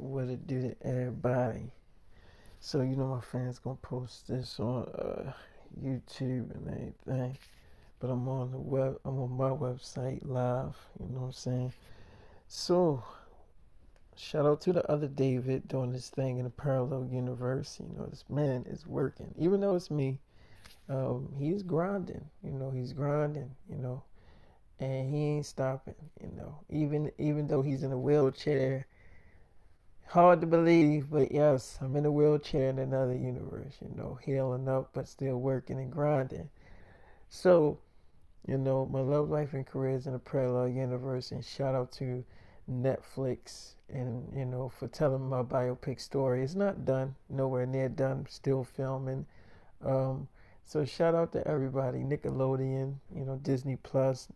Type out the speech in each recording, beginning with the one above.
what it do to everybody. So my fans gonna post this on YouTube and everything. But I'm on the web. I'm on my website live. You know what I'm saying? So shout out to the other David doing this thing in a parallel universe. This man is working, even though it's me. He's grinding. He's grinding. And he ain't stopping. Even though he's in a wheelchair. Hard to believe, but yes, I'm in a wheelchair in another universe, healing up but still working and grinding. So, my love life and career is in a parallel universe, and shout out to Netflix and, for telling my biopic story. It's not done, nowhere near done, still filming. Um, so shout out to everybody, Nickelodeon, Disney Plus,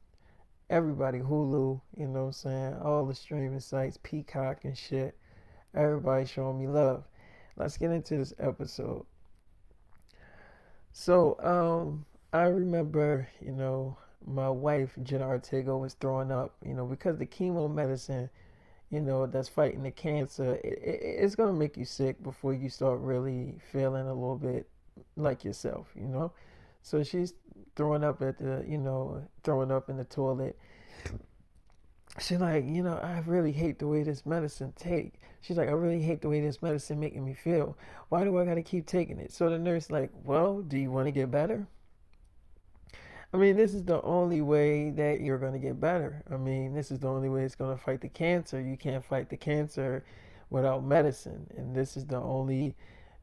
everybody, Hulu, you know what I'm saying, all the streaming sites, Peacock and shit. Everybody showing me love. Let's get into this episode. So, I remember, my wife, Jenna Ortega, was throwing up, because the chemo medicine, that's fighting the cancer, it's going to make you sick before you start really feeling a little bit like yourself. So she's throwing up throwing up in the toilet. She's like, I really hate the way this medicine take. She's like, I really hate the way this medicine making me feel. Why do I gotta keep taking it? So the nurse like, well, do you want to get better? I mean, this is the only way that you're gonna get better. I mean, this is the only way it's gonna fight the cancer. You can't fight the cancer without medicine, and this is the only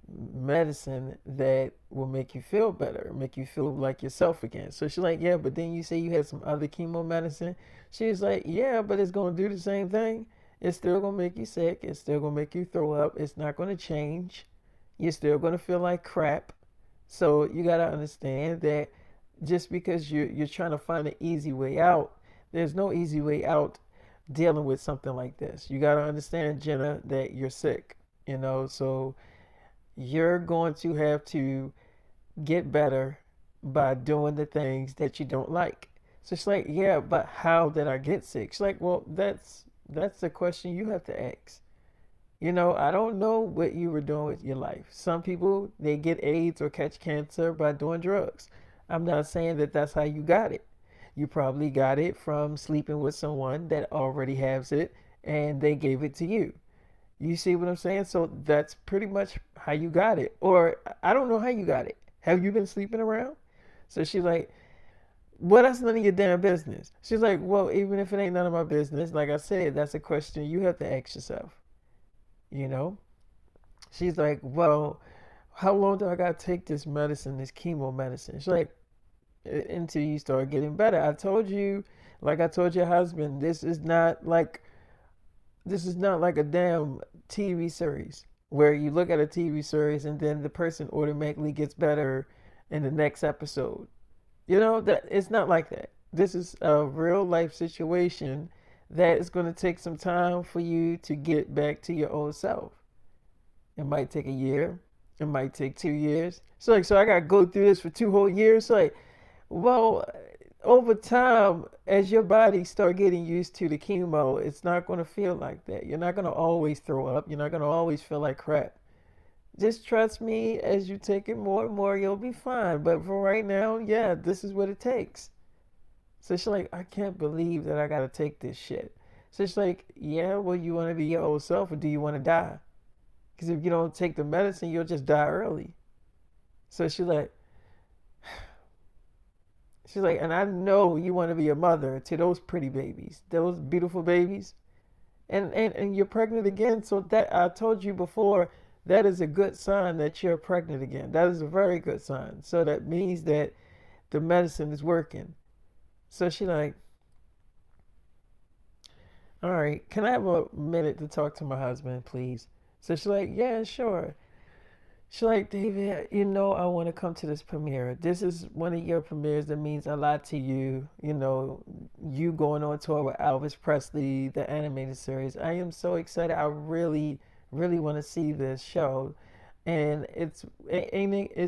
medicine that will make you feel better, make you feel like yourself again. So she's like, yeah, but then you say you had some other chemo medicine. She's like, yeah, but it's gonna do the same thing. It's still gonna make you sick. It's still gonna make you throw up. It's not gonna change. You're still gonna feel like crap. So you gotta understand that just because you're trying to find an easy way out, there's no easy way out dealing with something like this. You gotta understand, Jenna, that you're sick. So you're going to have to get better by doing the things that you don't like. So she's like, yeah, but how did I get sick? She's like, well, that's the question you have to ask. I don't know what you were doing with your life. Some people, they get AIDS or catch cancer by doing drugs. I'm not saying that that's how you got it. You probably got it from sleeping with someone that already has it and they gave it to you. You see what I'm saying? So that's pretty much how you got it. Or I don't know how you got it. Have you been sleeping around? So she's like, well, that's none of your damn business. She's like, well, even if it ain't none of my business, like I said, that's a question you have to ask yourself. You know? She's like, well, how long do I gotta take this medicine, this chemo medicine? She's like, until you start getting better. I told you, like I told your husband, this is not like a damn TV series where you look at a TV series and then the person automatically gets better in the next episode. That it's not like that. This is a real life situation that is going to take some time for you to get back to your old self. It might take a year. It might take 2 years. So I got to go through this for 2 whole years. Well, over time, as your body start getting used to the chemo, it's not going to feel like that. You're not going to always throw up. You're not going to always feel like crap. Just trust me, as you take it more and more, you'll be fine. But for right now, yeah, this is what it takes. So she's like, I can't believe that I got to take this shit. So she's like, yeah, well, you want to be your old self or do you want to die? Because if you don't take the medicine, you'll just die early. So she's like, and I know you want to be a mother to those pretty babies, those beautiful babies. And you're pregnant again. So that I told you before, that is a good sign that you're pregnant again. That is a very good sign. So that means that the medicine is working. So she like, all right, can I have a minute to talk to my husband, please? So she's like, yeah, sure. She's like, David, I want to come to this premiere. This is one of your premieres that means a lot to you. You going on tour with Elvis Presley, the animated series. I am so excited. I really, really want to see this show. And it's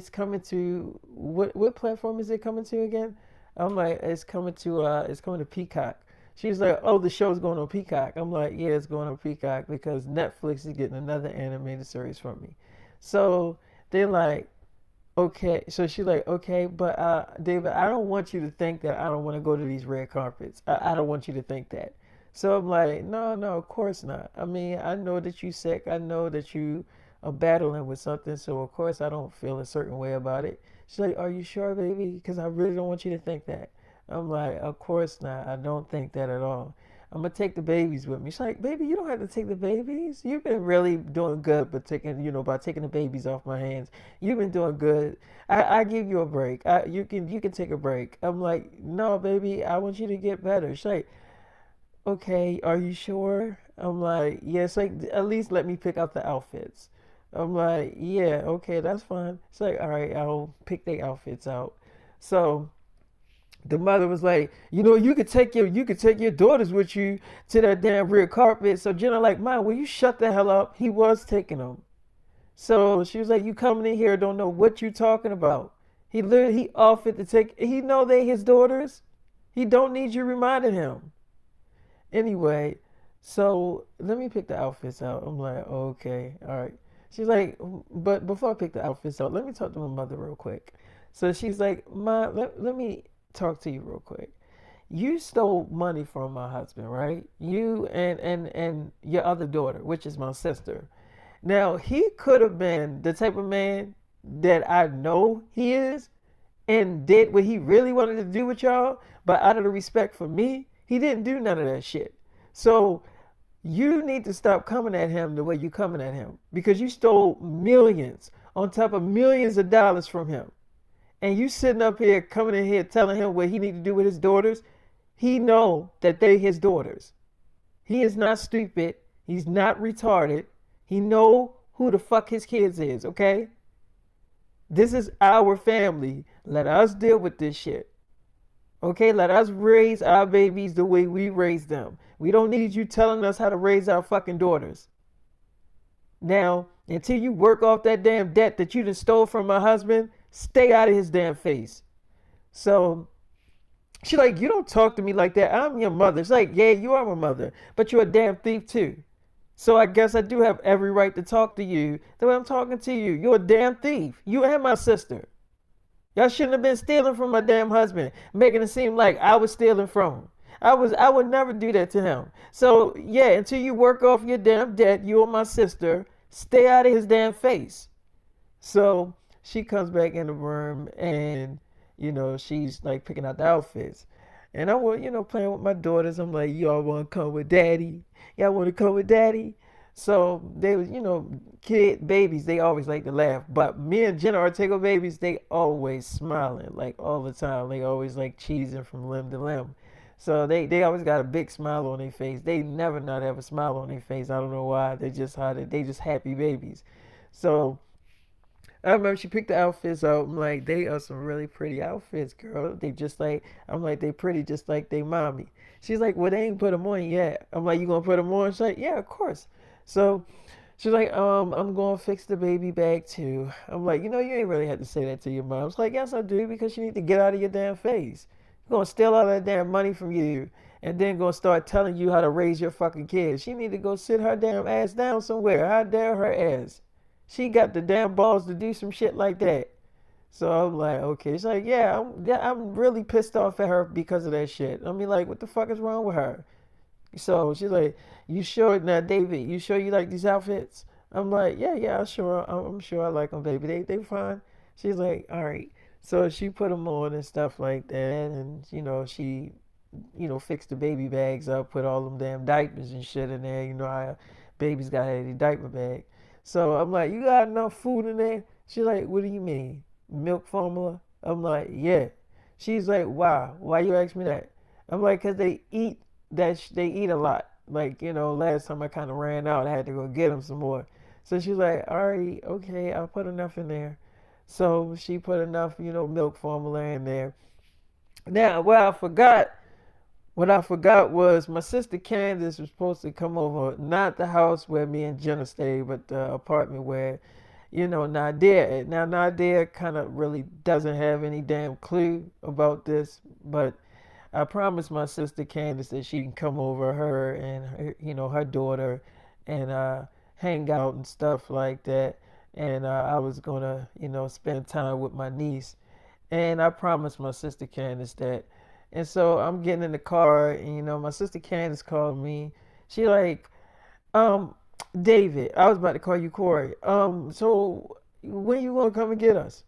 coming to what platform is it coming to again? I'm like, it's coming to Peacock. She's like, oh, the show's going on Peacock. I'm like, yeah, it's going on Peacock because Netflix is getting another animated series from me. So they're like, okay. So she's like, okay, but David, I don't want you to think that I don't want to go to these red carpets. I don't want you to think that. So I'm like, no, no, of course not. I mean, I know that you sick. I know that you are battling with something. So of course I don't feel a certain way about it. She's like, are you sure, baby? Because I really don't want you to think that. I'm like, of course not. I don't think that at all. I'm gonna take the babies with me. She's like, baby, you don't have to take the babies. You've been really doing good, but by taking the babies off my hands. You've been doing good. I give you a break. You can take a break. I'm like, no, baby, I want you to get better. She's like, okay, are you sure? I'm like, yes, like at least let me pick out the outfits. I'm like, yeah, okay, that's fine. It's like, all right, I'll pick the outfits out. So the mother was like, you could take your daughters with you to that damn red carpet. So Jenna like, Mom, will you shut the hell up? He was taking them. So she was like, you coming in here don't know what you talking about. He offered to take. He know they his daughters. He don't need you reminding him. Anyway, so let me pick the outfits out. I'm like, okay, all right. She's like, but before I pick the outfits out, let me talk to my mother real quick. So she's like, Ma, let me talk to you real quick. You stole money from my husband, right? You and your other daughter, which is my sister. Now, he could have been the type of man that I know he is and did what he really wanted to do with y'all, but out of the respect for me, he didn't do none of that shit. So you need to stop coming at him the way you coming at him because you stole millions on top of millions of dollars from him. And you sitting up here coming in here telling him what he need to do with his daughters. He know that they his daughters. He is not stupid. He's not retarded. He know who the fuck his kids is, okay? This is our family. Let us deal with this shit. Okay, let us raise our babies the way we raise them. We don't need you telling us how to raise our fucking daughters. Now, until you work off that damn debt that you done stole from my husband, stay out of his damn face. So she like, you don't talk to me like that. I'm your mother. It's like, yeah, you are my mother, but you're a damn thief too. So I guess I do have every right to talk to you the way I'm talking to you. You're a damn thief. You and my sister. Y'all shouldn't have been stealing from my damn husband, making it seem like I was stealing from him. I would never do that to him. So yeah, until you work off your damn debt, you and my sister, stay out of his damn face. So she comes back in the room and she's like picking out the outfits. And I was, playing with my daughters. I'm like, y'all want to come with daddy? Y'all want to come with daddy? So they was, kid babies, they always like to laugh. But me and Jenna Ortega babies, they always smiling, like all the time. They always like cheesing from limb to limb. So they always got a big smile on their face. They never not have a smile on their face. I don't know why. They just happy babies. So I remember she picked the outfits out. I'm like, they are some really pretty outfits, girl. They just like, I'm like, they pretty just like they mommy. She's like, well, they ain't put them on yet. I'm like, you gonna put them on? She's like, yeah, of course. So she's like, I'm gonna fix the baby bag too. I'm like, you ain't really had to say that to your mom. It's like, yes, I do, because you need to get out of your damn face. You're gonna steal all that damn money from you and then gonna start telling you how to raise your fucking kids. She need to go sit her damn ass down somewhere. How dare her ass? She got the damn balls to do some shit like that. So I'm like, okay. She's like, yeah, I'm really pissed off at her because of that shit. I mean, like, what the fuck is wrong with her? So she's like, you sure now, David? You sure you like these outfits? I'm like, yeah, sure. I'm sure I like them, baby. They fine. She's like, all right. So she put them on and stuff like that, and she, fixed the baby bags up, put all them damn diapers and shit in there. You know how babies got a diaper bag. So I'm like, you got enough food in there? She's like, what do you mean? Milk formula? I'm like, yeah. She's like, wow. Why you ask me that? I'm like, cause they eat a lot. Like, last time I kind of ran out, I had to go get them some more. So she's like, all right, okay, I'll put enough in there. So she put enough, milk formula in there. Now, what I forgot was my sister Candace was supposed to come over, not the house where me and Jenna stayed, but the apartment where, Nadia. Now, Nadia kind of really doesn't have any damn clue about this, but I promised my sister Candace that she can come over, her and her, her daughter, and hang out and stuff like that. And I was gonna, spend time with my niece. And I promised my sister Candace that. And so I'm getting in the car, and my sister Candace called me. She like, um, David, I was about to call you Corey. So when you gonna come and get us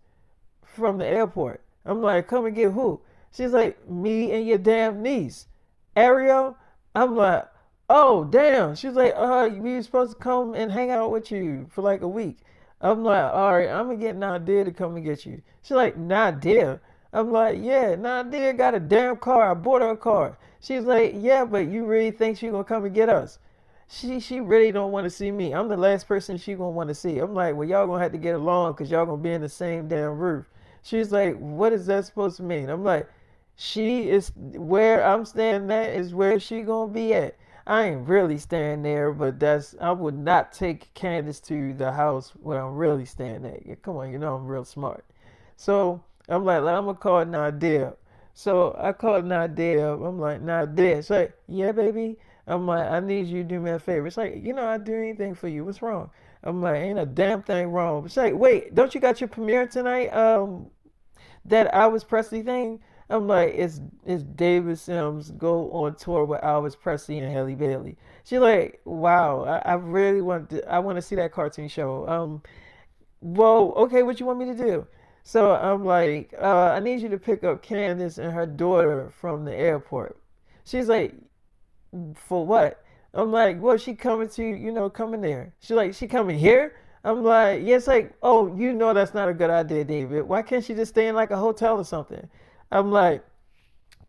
from the airport? I'm like, come and get who? She's like, me and your damn niece, Ariel. I'm like, oh damn. She's like, we were supposed to come and hang out with you for like a week. I'm like, all right, I'm gonna get Nadia to come and get you. She's like, Nadia. I'm like, yeah, Nadia got a damn car. I bought her a car. She's like, yeah, but you really think she gonna come and get us? She really don't want to see me. I'm the last person she gonna want to see. I'm like, well, y'all gonna have to get along because y'all gonna be in the same damn roof. She's like, what is that supposed to mean? I'm like, she is where I'm staying at is where she gonna be at. I ain't really staying there, but I would not take Candace to the house where I'm really staying at. Yeah, come on, I'm real smart. So I'm like, I'm gonna call Nadia. So I called Nadia. I'm like, Nadia. She's like, yeah, baby. I'm like, I need you to do me a favor. It's like, I'd do anything for you. What's wrong? I'm like, ain't a damn thing wrong. It's like, wait, don't you got your premiere tonight? That Elvis Presley thing. I'm like, it's David Sims go on tour with Elvis Presley and Halle Bailey. She's like, wow, I really I want to see that cartoon show. Well, okay, what you want me to do? So I'm like, I need you to pick up Candace and her daughter from the airport. She's like, for what? I'm like, well, she coming to, coming there. She's like, she coming here? I'm like, yes, like, oh, that's not a good idea, David. Why can't she just stay in like a hotel or something? I'm like,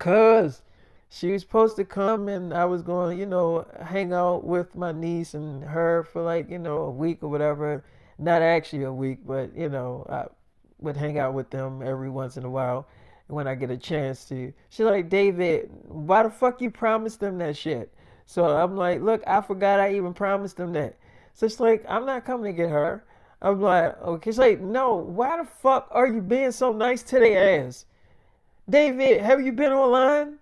cuz she was supposed to come and I was going, hang out with my niece and her for like, a week or whatever. Not actually a week, but, I would hang out with them every once in a while when I get a chance to. She's like, David, why the fuck you promised them that shit? So I'm like, look, I forgot I even promised them that. So she's like, I'm not coming to get her. I'm like, okay. She's like, no, why the fuck are you being so nice to their ass? David, have you been online?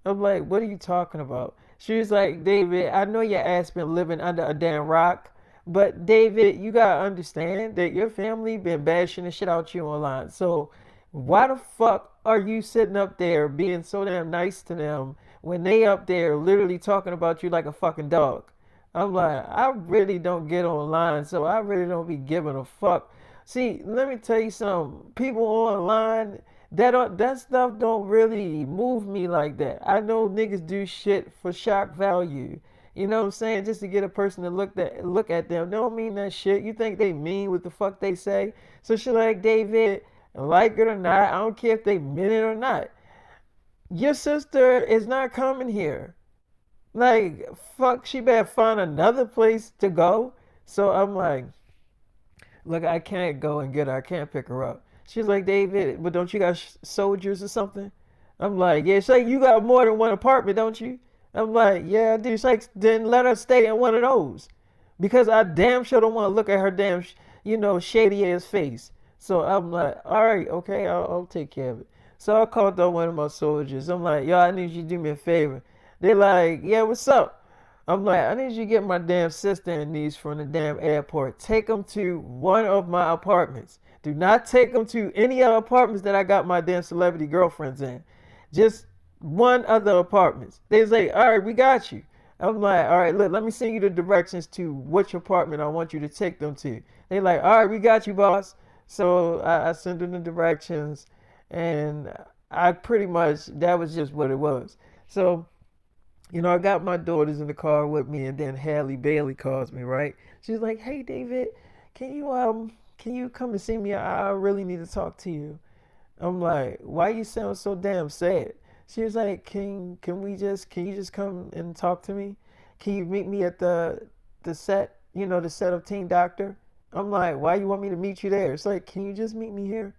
I'm like, what are you talking about? She was like, David, I know your ass been living under a damn rock, but David, you gotta understand that your family been bashing the shit out you online. So why the fuck are you sitting up there being so damn nice to them when they up there literally talking about you like a fucking dog? I'm like, I really don't get online, so I really don't be giving a fuck. See, let me tell you something. People online, that stuff don't really move me like that. I know niggas do shit for shock value. You know what I'm saying? Just to get a person to look at them. They don't mean that shit. You think they mean what the fuck they say? So shit like David, like it or not, I don't care if they mean it or not. Your sister is not coming here. Like, fuck, she better find another place to go. So I'm like, look, I can't go and get her. I can't pick her up. She's like, David, but don't you got soldiers or something? I'm like, yeah. She's like, you got more than one apartment, don't you? I'm like, yeah, I do. She's like, then let her stay in one of those. Because I damn sure don't want to look at her damn, shady ass face. So I'm like, all right, okay, I'll take care of it. So I called up one of my soldiers. I'm like, yo, I need you to do me a favor. They're like, yeah, what's up? I'm like, I need you to get my damn sister and niece from the damn airport. Take them to one of my apartments. Do not take them to any other apartments that I got my damn celebrity girlfriends in. Just one other apartments. They say, all right, we got you. I'm like, all right, look, let me send you the directions to which apartment I want you to take them to. They like, all right, we got you, boss. So I sent them the directions, and I pretty much, that was just what it was. So I got my daughters in the car with me, and then Halle Bailey calls me, right? She's like, "Hey, David, can you come and see me? I really need to talk to you." I'm like, "Why you sound so damn sad?" She was like, can you just come and talk to me? Can you meet me at the set, the set of Teen Doctor?" I'm like, "Why you want me to meet you there?" It's like, "Can you just meet me here?"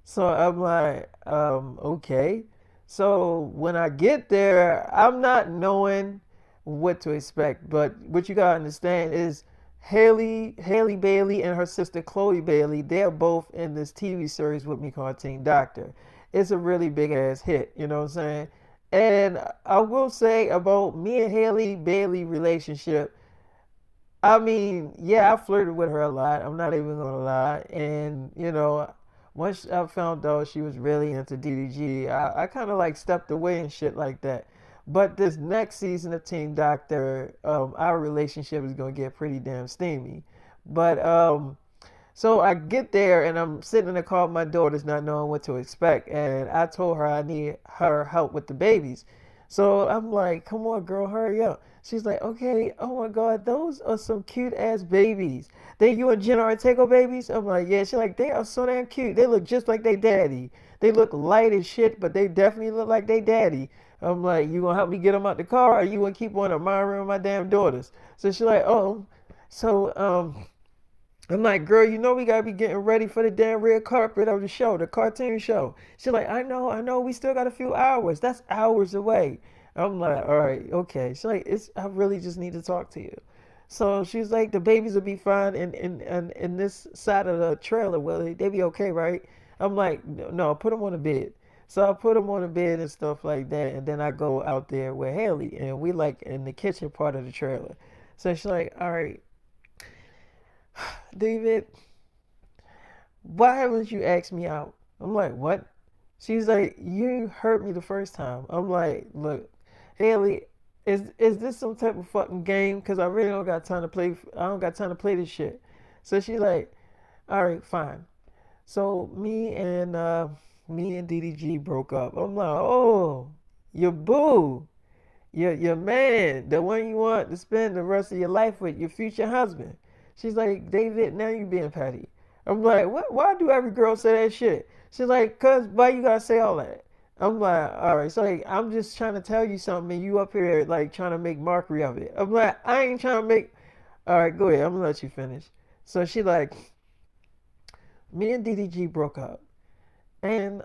So I'm like, okay. So when I get there, I'm not knowing what to expect. But what you gotta understand is Haley Bailey and her sister Chloe Bailey, they're both in this TV series with me called Teen Doctor. It's a really big ass hit, you know what I'm saying? And I will say about me and Haley Bailey relationship, I mean, yeah, I flirted with her a lot. I'm not even gonna lie. And once I found out she was really into DDG, I kind of like stepped away and shit like that. But this next season of Team Doctor, our relationship is gonna get pretty damn steamy. But so I get there and I'm sitting in the car with my daughters, not knowing what to expect. And I told her I need her help with the babies. So I'm like, come on, girl, hurry up. She's like, okay, oh my God, those are some cute ass babies. They you and Jenna Ortega babies? I'm like, yeah. She's like, they are so damn cute. They look just like they daddy. They look light as shit, but they definitely look like they daddy. I'm like, you gonna help me get them out the car, or you gonna keep on admiring my damn daughters? So she's like, oh. So I'm like, girl, we gotta be getting ready for the damn red carpet of the show, the cartoon show. She's like, I know, we still got a few hours. That's hours away. I'm like, all right, okay. She's like, I really just need to talk to you. So she's like, the babies will be fine in this side of the trailer. Will they be okay, right? I'm like, no, put them on the bed. So I put them on the bed and stuff like that, and then I go out there with Haley, and we like in the kitchen part of the trailer. So she's like, all right, David, why haven't you asked me out? I'm like, what? She's like, you hurt me the first time. I'm like, look, Haley, is this some type of fucking game? Cause I really don't got time to play. I don't got time to play this shit. So she's like, all right, fine. So me and DDG broke up. I'm like, oh, your boo, your man, the one you want to spend the rest of your life with, your future husband. She's like, David, now you being petty. I'm like, what? Why do every girl say that shit? She's like, cause why you gotta say all that? I'm like, all right, so like, I'm just trying to tell you something, and you up here like trying to make mockery of it. I'm like, I ain't trying to make. All right, go ahead. I'm gonna let you finish. So she like, me and DDG broke up, and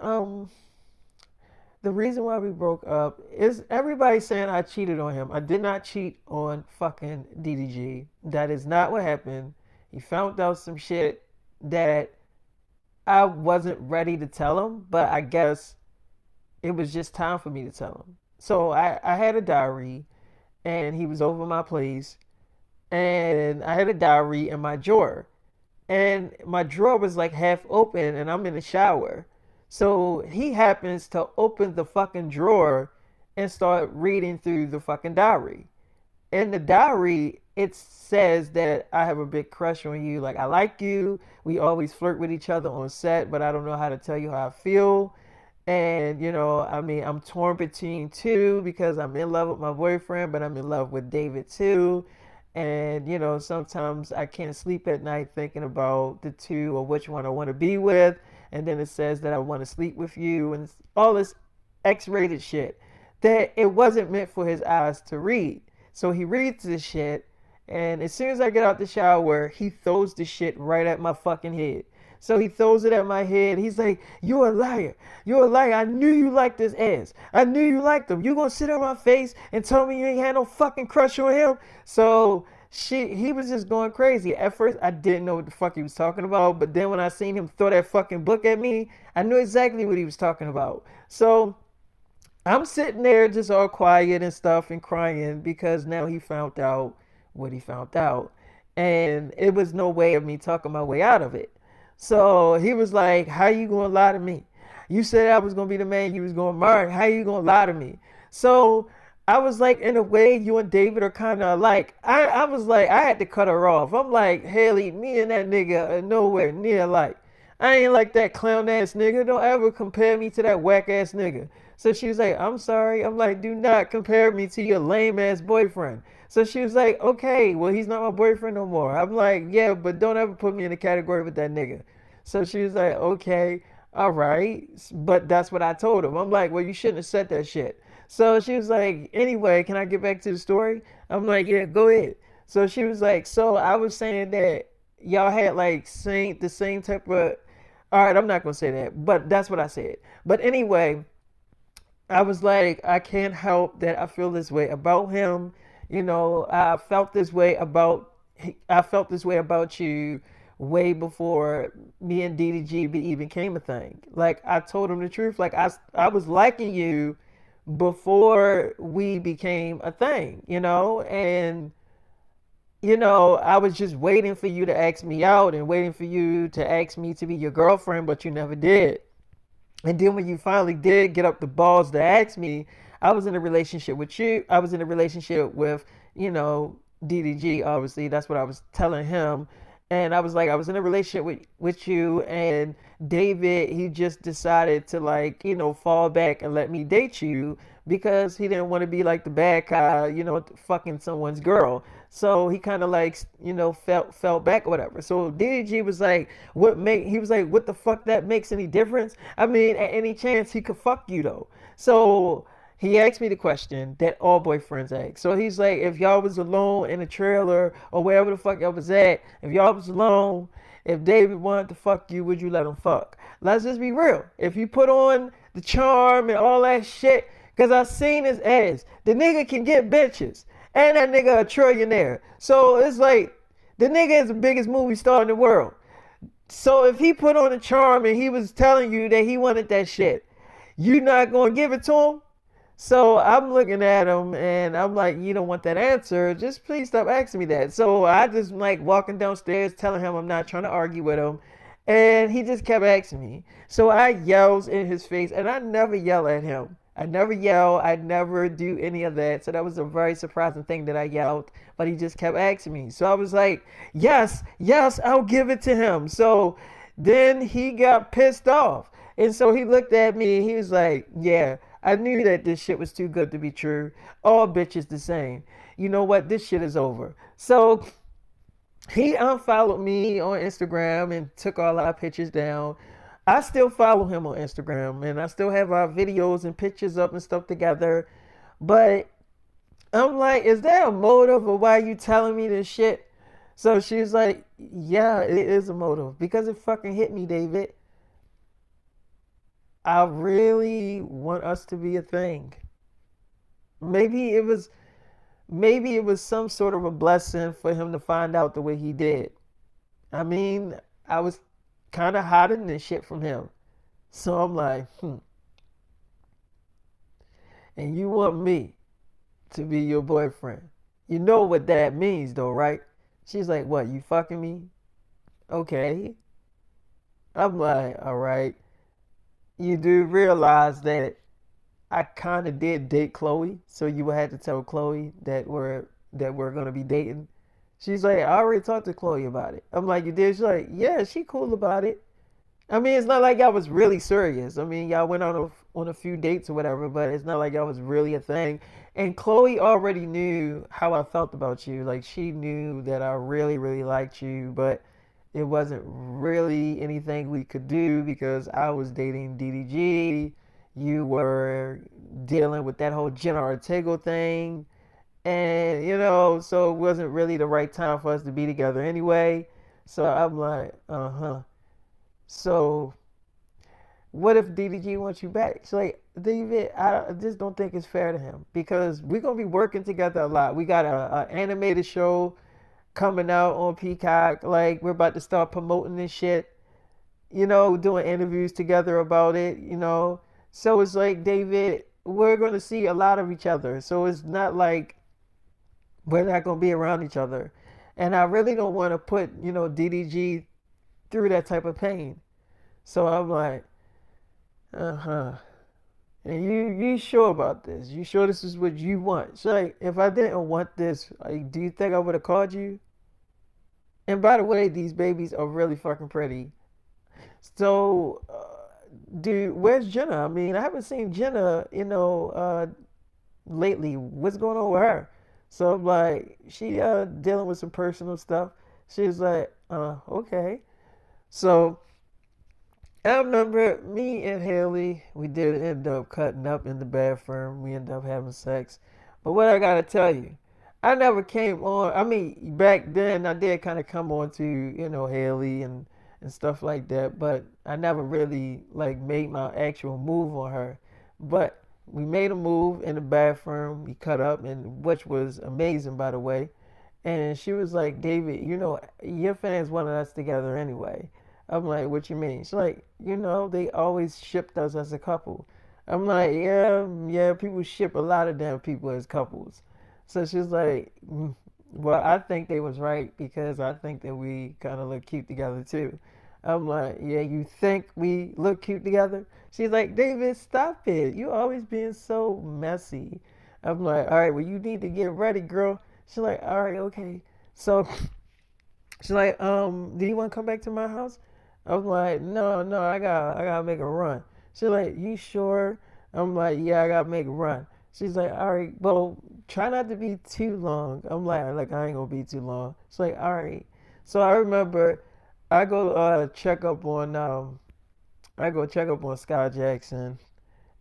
the reason why we broke up is everybody saying I cheated on him. I did not cheat on fucking DDG. That is not what happened. He found out some shit that I wasn't ready to tell him, but I guess it was just time for me to tell him. So I had a diary and he was over my place and I had a diary in my drawer. And my drawer was like half open and I'm in the shower. So he happens to open the fucking drawer and start reading through the fucking diary. In the diary, it says that I have a big crush on you. Like, I like you. We always flirt with each other on set, but I don't know how to tell you how I feel. And, I mean, I'm torn between two because I'm in love with my boyfriend, but I'm in love with David too. And, sometimes I can't sleep at night thinking about the two or which one I want to be with. And then it says that I want to sleep with you and all this X rated shit that it wasn't meant for his eyes to read. So he reads this shit, and as soon as I get out the shower, he throws the shit right at my fucking head. So he throws it at my head. He's like, "You're a liar. You're a liar. I knew you liked this ass. I knew you liked him. You gonna sit on my face and tell me you ain't had no fucking crush on him?" So he was just going crazy. At first, I didn't know what the fuck he was talking about, but then when I seen him throw that fucking book at me, I knew exactly what he was talking about. So I'm sitting there just all quiet and stuff and crying because now he found out what he found out. And it was no way of me talking my way out of it. So he was like, how you gonna lie to me? You said I was gonna be the man you was gonna marry. How you gonna lie to me? So I was like, in a way, you and David are kind of like, I was like, I had to cut her off. I'm like, Haley, me and that nigga are nowhere near like. I ain't like that clown ass nigga. Don't ever compare me to that whack ass nigga. So she was like, I'm sorry. I'm like, do not compare me to your lame ass boyfriend. So she was like, okay, well, he's not my boyfriend no more. I'm like, yeah, but don't ever put me in a category with that nigga. So she was like, okay, all right. But that's what I told him. I'm like, well, you shouldn't have said that shit. So she was like, anyway, can I get back to the story? I'm like, yeah, go ahead. So she was like, so I was saying that y'all had like the same type of. All right, I'm not gonna say that, but that's what I said. But anyway, I was like, I can't help that I feel this way about him. I felt this way about you way before me and DDG even came a thing. Like I told him the truth. Like I was liking you before we became a thing, and I was just waiting for you to ask me out and waiting for you to ask me to be your girlfriend, but you never did. And then when you finally did get up the balls to ask me, I was in a relationship with you. I was in a relationship with, DDG, obviously. That's what I was telling him. And I was like, I was in a relationship with you, and David, he just decided to, like, fall back and let me date you because he didn't want to be like the bad guy, fucking someone's girl. So he kind of like, fell back or whatever. So DDG was like, he was like, what the fuck that makes any difference? I mean, at any chance he could fuck you though. So he asked me the question that all boyfriends ask. So he's like, if y'all was alone in a trailer or wherever the fuck y'all was at, if y'all was alone, if David wanted to fuck you, would you let him fuck? Let's just be real. If you put on the charm and all that shit, because I seen his ass, the nigga can get bitches. And that nigga a trillionaire. So it's like, the nigga is the biggest movie star in the world. So if he put on a charm and he was telling you that he wanted that shit, you not gonna give it to him? So I'm looking at him and I'm like, you don't want that answer. Just please stop asking me that. So I just like walking downstairs telling him I'm not trying to argue with him. And he just kept asking me. So I yells in his face and I never yell at him. I never yell. I never do any of that. So that was a very surprising thing that I yelled. But he just kept asking me. So I was like, yes, yes, I'll give it to him. So then he got pissed off. And so he looked at me and he was like, yeah, I knew that this shit was too good to be true. All bitches the same. You know what? This shit is over. So he unfollowed me on Instagram and took all our pictures down. I still follow him on Instagram and I still have our videos and pictures up and stuff together. But I'm like, is there a motive or why you telling me this shit? So she's like, yeah, it is a motive because it fucking hit me, David. I really want us to be a thing. Maybe it was maybe it was some sort of a blessing for him to find out the way he did. I mean, I was kind of hiding this shit from him. So I'm like, and you want me to be your boyfriend. You know what that means though, right? She's like, what, you fucking me? Okay. I'm like, all right. You do realize that I kind of did date Chloe, so you would have to tell Chloe that we're gonna be dating. She's like, I already talked to Chloe about it. I'm like, you did? She's like, yeah, she cool about it. I mean, it's not like y'all was really serious. I mean, y'all went on a few dates or whatever, but it's not like y'all was really a thing. And Chloe already knew how I felt about you. Like she knew that I really, really liked you, but it wasn't really anything we could do because I was dating DDG. You were dealing with that whole Jenna Ortega thing. And, so it wasn't really the right time for us to be together anyway. So I'm like, uh-huh. So what if DDG wants you back? She's like, David, I just don't think it's fair to him because we're gonna be working together a lot. We got a animated show coming out on Peacock. Like we're about to start promoting this shit. Doing interviews together about it. So it's like, David, we're gonna see a lot of each other. So it's not like we're not gonna be around each other. And I really don't want to put, DDG through that type of pain. So I'm like, uh-huh. And you sure about this? You sure this is what you want? So like, if I didn't want this, like, do you think I would have called you? And by the way, these babies are really fucking pretty. So, dude, where's Jenna? I mean, I haven't seen Jenna, lately. What's going on with her? So I'm like, she dealing with some personal stuff. She's like, okay. So I remember me and Haley, we did end up cutting up in the bathroom. We ended up having sex. But what I gotta tell you, I never came on. I mean, back then I did kind of come on to, Haley and stuff like that. But I never really like made my actual move on her. But we made a move in the bathroom. We cut up, and which was amazing, by the way. And she was like, David, your fans wanted us together anyway. I'm like, what you mean? She's like, they always shipped us as a couple. I'm like, yeah, yeah, people ship a lot of damn people as couples. So she's like, well, I think they was right because I think that we kind of look cute together too. I'm like, yeah, you think we look cute together? She's like, David, stop it. You always being so messy. I'm like, all right, well, you need to get ready, girl. She's like, all right, okay. So she's like, do you want to come back to my house? I'm like, no, no, I gotta make a run. She's like, you sure? I'm like, yeah, I gotta make a run. She's like, all right, well, try not to be too long. I'm like I ain't gonna be too long. She's like, all right. So I remember I go check up on I go check up on Scott Jackson,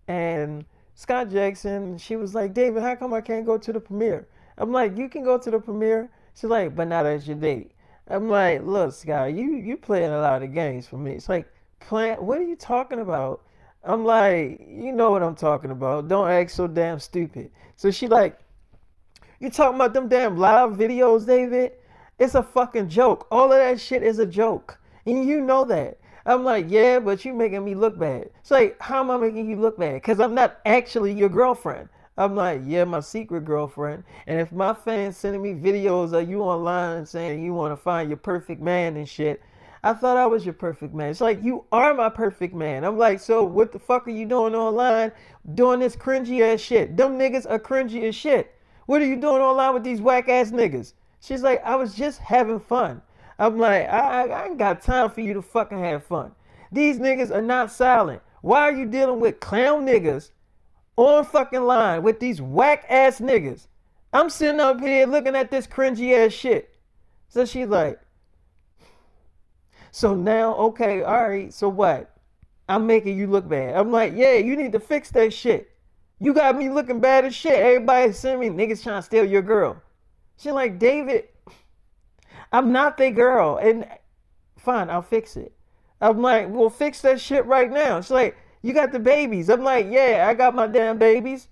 and Scott Jackson, she was like, David, how come I can't go to the premiere? I'm like, you can go to the premiere. She's like, but not as your date. I'm like, look, Scott, you playing a lot of games for me. It's like, playing, what are you talking about? I'm like, you know what I'm talking about. Don't act so damn stupid. So she like, you talking about them damn live videos, David? It's a fucking joke. All of that shit is a joke. And you know that. I'm like, yeah, but you making me look bad. It's like, how am I making you look bad? Because I'm not actually your girlfriend. I'm like, yeah, my secret girlfriend. And if my fans sending me videos of you online saying you want to find your perfect man and shit, I thought I was your perfect man. It's like, you are my perfect man. I'm like, so what the fuck are you doing online doing this cringy ass shit? Them niggas are cringy as shit. What are you doing online with these whack ass niggas? She's like, I was just having fun. I'm like, I ain't got time for you to fucking have fun. These niggas are not silent. Why are you dealing with clown niggas on fucking line with these whack ass niggas? I'm sitting up here looking at this cringy ass shit. So she's like, so now, okay, all right, so what? I'm making you look bad. I'm like, yeah, you need to fix that shit. You got me looking bad as shit. Everybody sending me niggas trying to steal your girl. She's like, David, I'm not their girl. And fine, I'll fix it. I'm like, well, fix that shit right now. She's like, you got the babies. I'm like, yeah, I got my damn babies.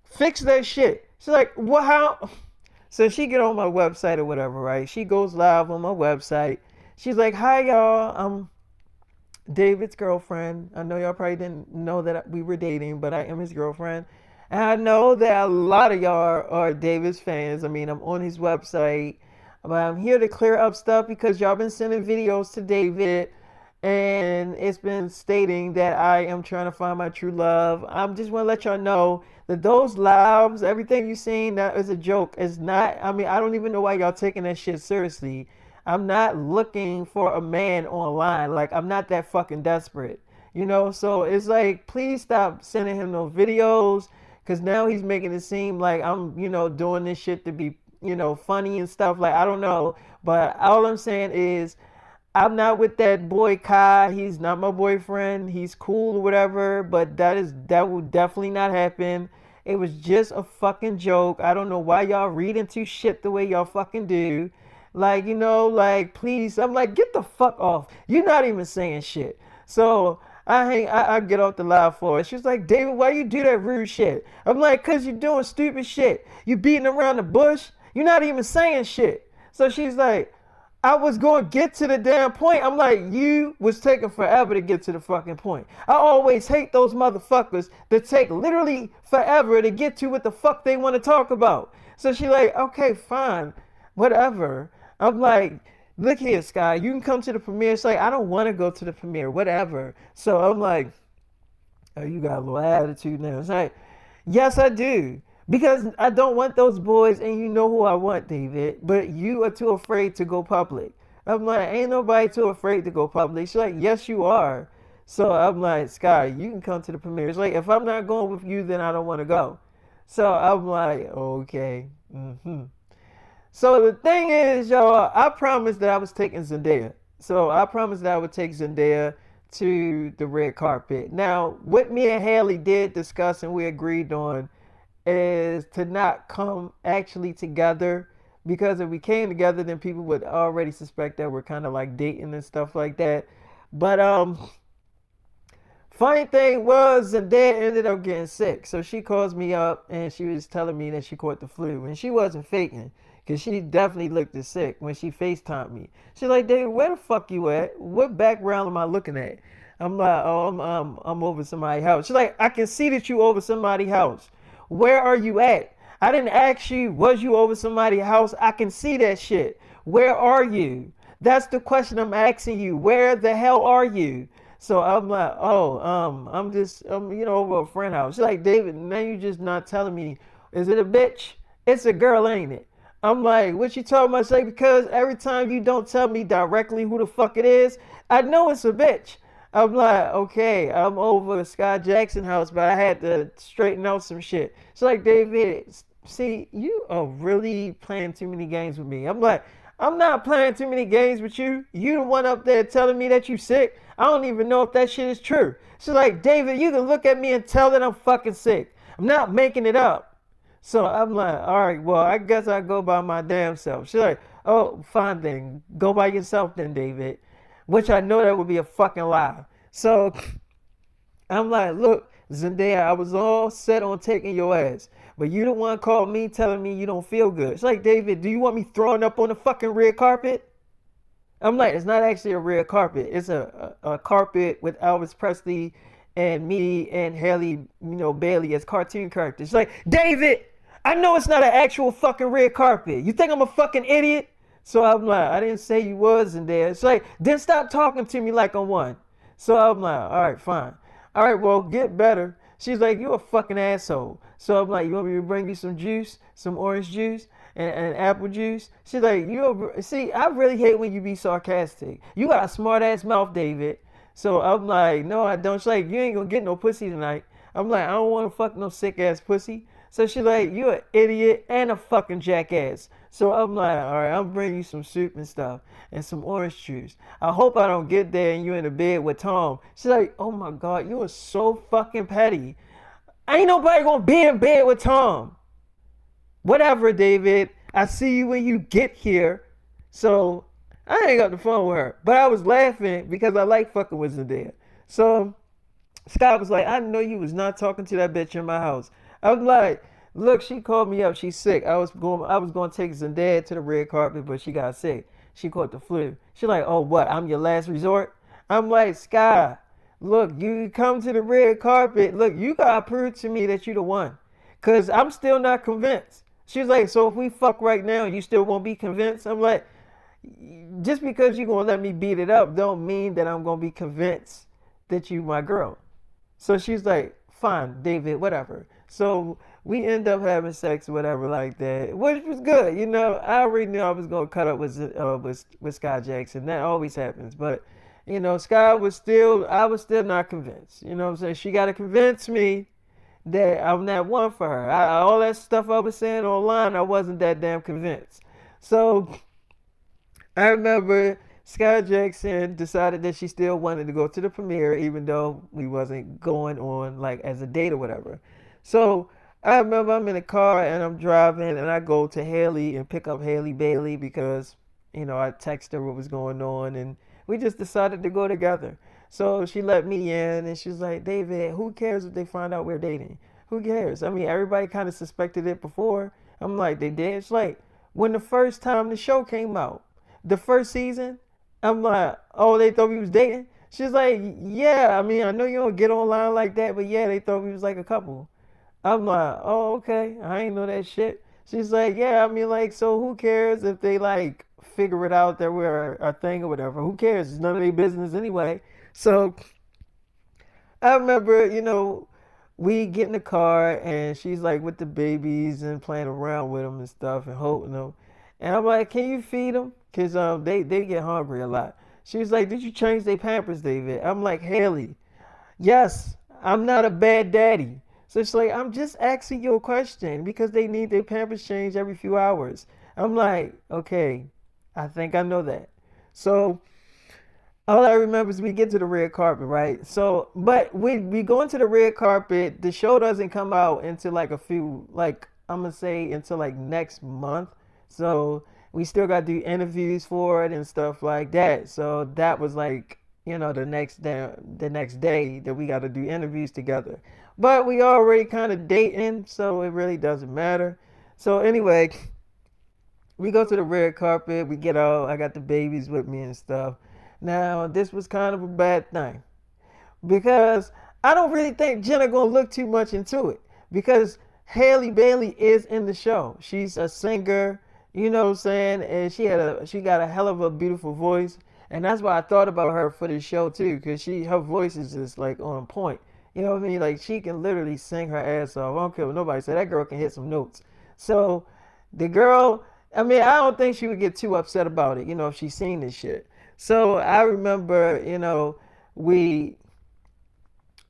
Fix that shit. She's like, well, how? So she get on my website or whatever, right? She goes live on my website. She's like, hi, y'all. I'm David's girlfriend. I know y'all probably didn't know that we were dating, but I am his girlfriend. And I know that a lot of y'all are David's fans. I mean, I'm on his website, but I'm here to clear up stuff because y'all been sending videos to David, and it's been stating that I am trying to find my true love. I'm just want to let y'all know that those lives, everything you seen, that is a joke. It's not. I mean, I don't even know why y'all taking that shit seriously. I'm not looking for a man online. Like, I'm not that fucking desperate. You know, so it's like, please stop sending him those videos because now he's making it seem like I'm, doing this shit to be, funny and stuff. Like, I don't know. But all I'm saying is, I'm not with that boy Kai. He's not my boyfriend. He's cool or whatever, but that will definitely not happen. It was just a fucking joke. I don't know why y'all read into shit the way y'all fucking do. Like, like, please. I'm like, get the fuck off. You're not even saying shit. So I get off the live floor. She's like, David, why you do that rude shit? I'm like, cause you're doing stupid shit. You beating around the bush. You're not even saying shit. So she's like, I was going to get to the damn point. I'm like, you was taking forever to get to the fucking point. I always hate those motherfuckers that take literally forever to get to what the fuck they want to talk about. So she like, okay, fine, whatever. I'm like, look here, Sky, you can come to the premiere. It's like, I don't want to go to the premiere, whatever. So I'm like, oh, you got a little attitude now. It's like, yes, I do. Because I don't want those boys, and you know who I want, David. But you are too afraid to go public. I'm like, ain't nobody too afraid to go public. She's like, yes, you are. So I'm like, Sky, you can come to the premiere. It's like, if I'm not going with you, then I don't want to go. So I'm like, okay. So the thing is, y'all, I promised that I was taking Zendaya. So I promised that I would take Zendaya to the red carpet. Now, what me and Halle did discuss and we agreed on is to not come actually together, because if we came together then people would already suspect that we're kind of like dating and stuff like that. But funny thing was, Zendaya ended up getting sick, so she calls me up and she was telling me that she caught the flu, and she wasn't faking because she definitely looked sick when she FaceTimed me. She's like, David, where the fuck you at? What background am I looking at? I'm like, oh, I'm over somebody's house. She's like, I can see that you over somebody's house. Where are you at? I didn't ask you, was you over somebody's house? I can see that shit. Where are you? That's the question I'm asking you. Where the hell are you? So I'm like, oh, I'm just, over a friend house. She's like, David, now you just not telling me. Is it a bitch? It's a girl, ain't it? I'm like, what you talking about? She's like, because every time you don't tell me directly who the fuck it is, I know it's a bitch. I'm like, okay, I'm over Scott Jackson house, but I had to straighten out some shit. She's like, David, see, you are really playing too many games with me. I'm like, I'm not playing too many games with you. You the one up there telling me that you sick. I don't even know if that shit is true. She's like, David, you can look at me and tell that I'm fucking sick. I'm not making it up. So I'm like, all right, well, I guess I go by my damn self. She's like, oh, fine then. Go by yourself then, David. Which I know that would be a fucking lie. So I'm like, look, Zendaya, I was all set on taking your ass. But you the one called me telling me you don't feel good. It's like, David, do you want me throwing up on the fucking red carpet? I'm like, it's not actually a red carpet. It's a carpet with Elvis Presley and me and Halle, Bailey as cartoon characters. It's like, David, I know it's not an actual fucking red carpet. You think I'm a fucking idiot? So I'm like, I didn't say you wasn't there. It's like, then stop talking to me like I'm one. So I'm like, all right, fine. All right, well, get better. She's like, you a fucking asshole. So I'm like, you want me to bring you some juice, some orange juice, and apple juice? She's like, see, I really hate when you be sarcastic. You got a smart ass mouth, David. So I'm like, no, I don't. She's like, you ain't gonna get no pussy tonight. I'm like, I don't want to fuck no sick ass pussy. So she's like, you an idiot and a fucking jackass. So I'm like, all right, I'm bringing you some soup and stuff and some orange juice. I hope I don't get there and you in the bed with Tom. She's like, oh my God, you are so fucking petty. Ain't nobody gonna be in bed with Tom. Whatever, David. I see you when you get here. So I ain't got the phone with her. But I was laughing because I like fucking with Zendaya. So Scott was like, I know you was not talking to that bitch in my house. I was like, look, she called me up. She's sick. I was going to take Zendaya to the red carpet, but she got sick. She caught the flu. She's like, oh, what? I'm your last resort? I'm like, Sky, look, you come to the red carpet. Look, you got to prove to me that you the one. Because I'm still not convinced. She's like, so if we fuck right now, you still won't be convinced? I'm like, just because you're going to let me beat it up don't mean that I'm going to be convinced that you my girl. So she's like, fine, David, whatever. So we end up having sex or whatever like that, which was good. I already knew I was gonna cut up with Sky Jackson. That always happens. But I was still not convinced. You know what I'm saying? She got to convince me that I'm that one for her. All that stuff I was saying online, I wasn't that damn convinced. So I remember Sky Jackson decided that she still wanted to go to the premiere, even though we wasn't going on like as a date or whatever. So I remember I'm in the car and I'm driving and I go to Haley and pick up Haley Bailey because, I texted her what was going on and we just decided to go together. So she let me in and she's like, David, who cares if they find out we're dating? Who cares? I mean, everybody kind of suspected it before. I'm like, they did? It's like, when the first time the show came out, the first season, I'm like, oh, they thought we was dating? She's like, yeah, I mean, I know you don't get online like that, but yeah, they thought we was like a couple. I'm like, oh, okay. I ain't know that shit. She's like, yeah, I mean, like, so who cares if they, like, figure it out that we're a thing or whatever? Who cares? It's none of their business anyway. So I remember, we get in the car and she's, like, with the babies and playing around with them and stuff and holding them. And I'm like, can you feed them? Because they get hungry a lot. She was like, did you change their Pampers, David? I'm like, Haley, yes, I'm not a bad daddy. So it's like, I'm just asking you a question because they need their Pampers changed every few hours. I'm like, okay, I think I know that. So all I remember is we get to the red carpet, right? So, but we go into the red carpet. The show doesn't come out until like I'm going to say until like next month. So we still got to do interviews for it and stuff like that. So that was like, the next day that we got to do interviews together. But we already kind of dating, so it really doesn't matter. So anyway, we go to the red carpet. We get out. I got the babies with me and stuff. Now, this was kind of a bad thing. because I don't really think Jenna gonna look too much into it because Haley Bailey is in the show. She's a singer, you know what I'm saying, and she got a hell of a beautiful voice, and that's why I thought about her for the show too, because her voice is just like on point. You know what I mean? Like she can literally sing her ass off. I don't care what nobody say. That girl can hit some notes. So the girl, I mean, I don't think she would get too upset about it, if she's seen this shit. So I remember, we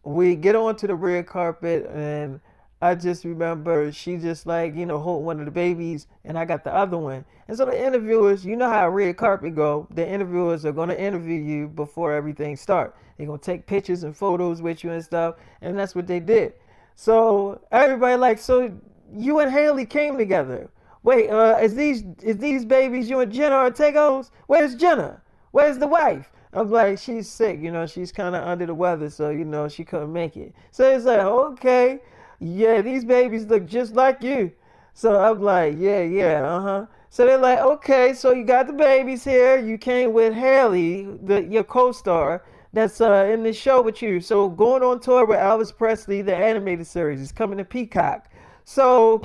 we get onto the red carpet, and I just remember she just like, hold one of the babies and I got the other one. And so the interviewers, you know how a red carpet go, the interviewers are gonna interview you before everything start. They're gonna take pictures and photos with you and stuff, and that's what they did. So everybody like, so you and Haley came together. Wait, is these babies you and Jenna Ortega's? Where's Jenna? Where's the wife? I'm like, she's sick, she's kind of under the weather, so, she couldn't make it. So it's like, okay, yeah, these babies look just like you. So I'm like, yeah, yeah, uh-huh. So they're like, okay, so you got the babies here. You came with Haley, your co-star, that's in the show with you. So going on tour with Elvis Presley, the animated series, is coming to Peacock. So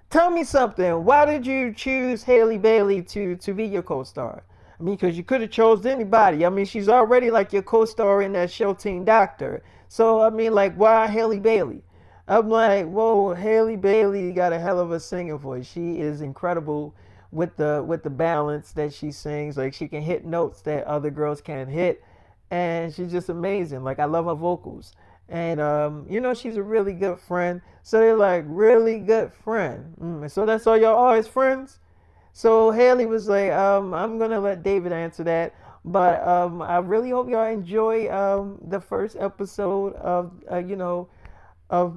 tell me something. Why did you choose Haley Bailey to be your co-star? I mean, because you could have chose anybody. I mean, she's already like your co-star in that show Teen Doctor. So I mean, like, why Haley Bailey? I'm like, whoa, Haley Bailey got a hell of a singing voice. She is incredible with the balance that she sings. Like she can hit notes that other girls can't hit, and she's just amazing. Like I love her vocals, and she's a really good friend. So they're like really good friend. And so that's all y'all are as friends. So Haley was like, I'm gonna let David answer that, but I really hope y'all enjoy the first episode of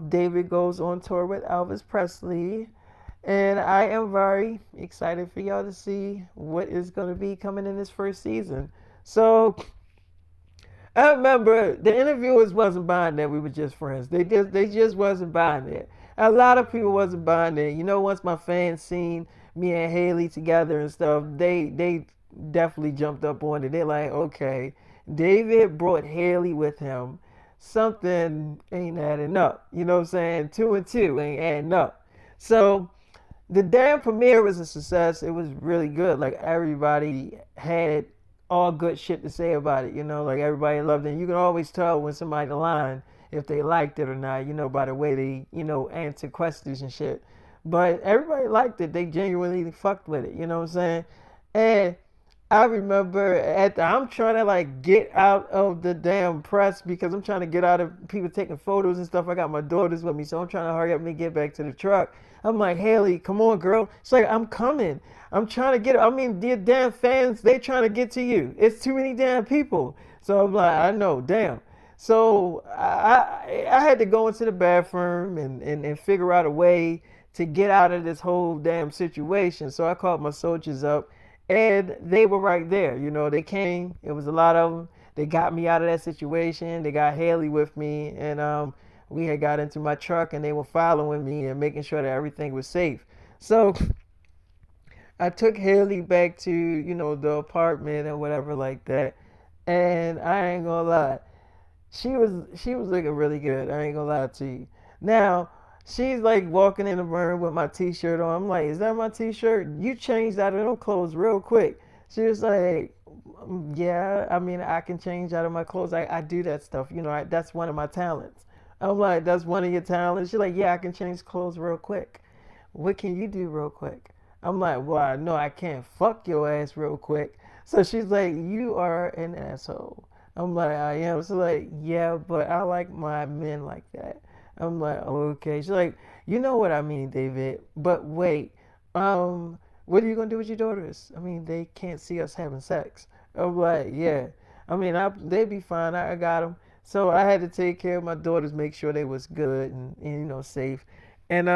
David Goes on Tour with Elvis Presley. And I am very excited for y'all to see what is going to be coming in this first season. So I remember the interviewers wasn't buying that we were just friends. They just wasn't buying it. A lot of people wasn't buying it. Once my fans seen me and Haley together and stuff, they definitely jumped up on it. They're like, okay, David brought Haley with him. Something ain't adding up. You know what I'm saying? Two and two ain't adding up. So the damn premiere was a success. It was really good. Like everybody had all good shit to say about it. Like everybody loved it. You can always tell when somebody lying if they liked it or not. By the way they answer questions and shit. But everybody liked it. They genuinely fucked with it. You know what I'm saying? And I remember I'm trying to like get out of the damn press because I'm trying to get out of people taking photos and stuff. I got my daughters with me, so I'm trying to hurry up and get back to the truck. I'm like, Haley, come on, girl. She's like, I'm coming. I'm trying to get. I mean, the damn fans, they trying to get to you. It's too many damn people. So I'm like, I know, damn. So I had to go into the bathroom and figure out a way to get out of this whole damn situation. So I called my soldiers up, and they were right there. They came. It was a lot of them. They got me out of that situation. They got Haley with me, and we had got into my truck, and they were following me and making sure that everything was safe. So I took Haley back to the apartment and whatever like that, and I ain't gonna lie, she was looking really good. I ain't gonna lie to you. Now she's like walking in the room with my t-shirt on. I'm like, is that my t-shirt? You changed out of those clothes real quick. She was like, yeah, I mean, I can change out of my clothes. I do that stuff. That's one of my talents. I'm like, that's one of your talents? She's like, yeah, I can change clothes real quick. What can you do real quick? I'm like, well, I know I can't fuck your ass real quick. So she's like, you are an asshole. I'm like, I am. She's like, yeah, but I like my men like that. I'm like, okay. She's like, you know what I mean, David. But wait, what are you gonna do with your daughters? I mean, they can't see us having sex. I'm like, yeah. I mean, they be fine. I got them. So I had to take care of my daughters, make sure they was good and safe. And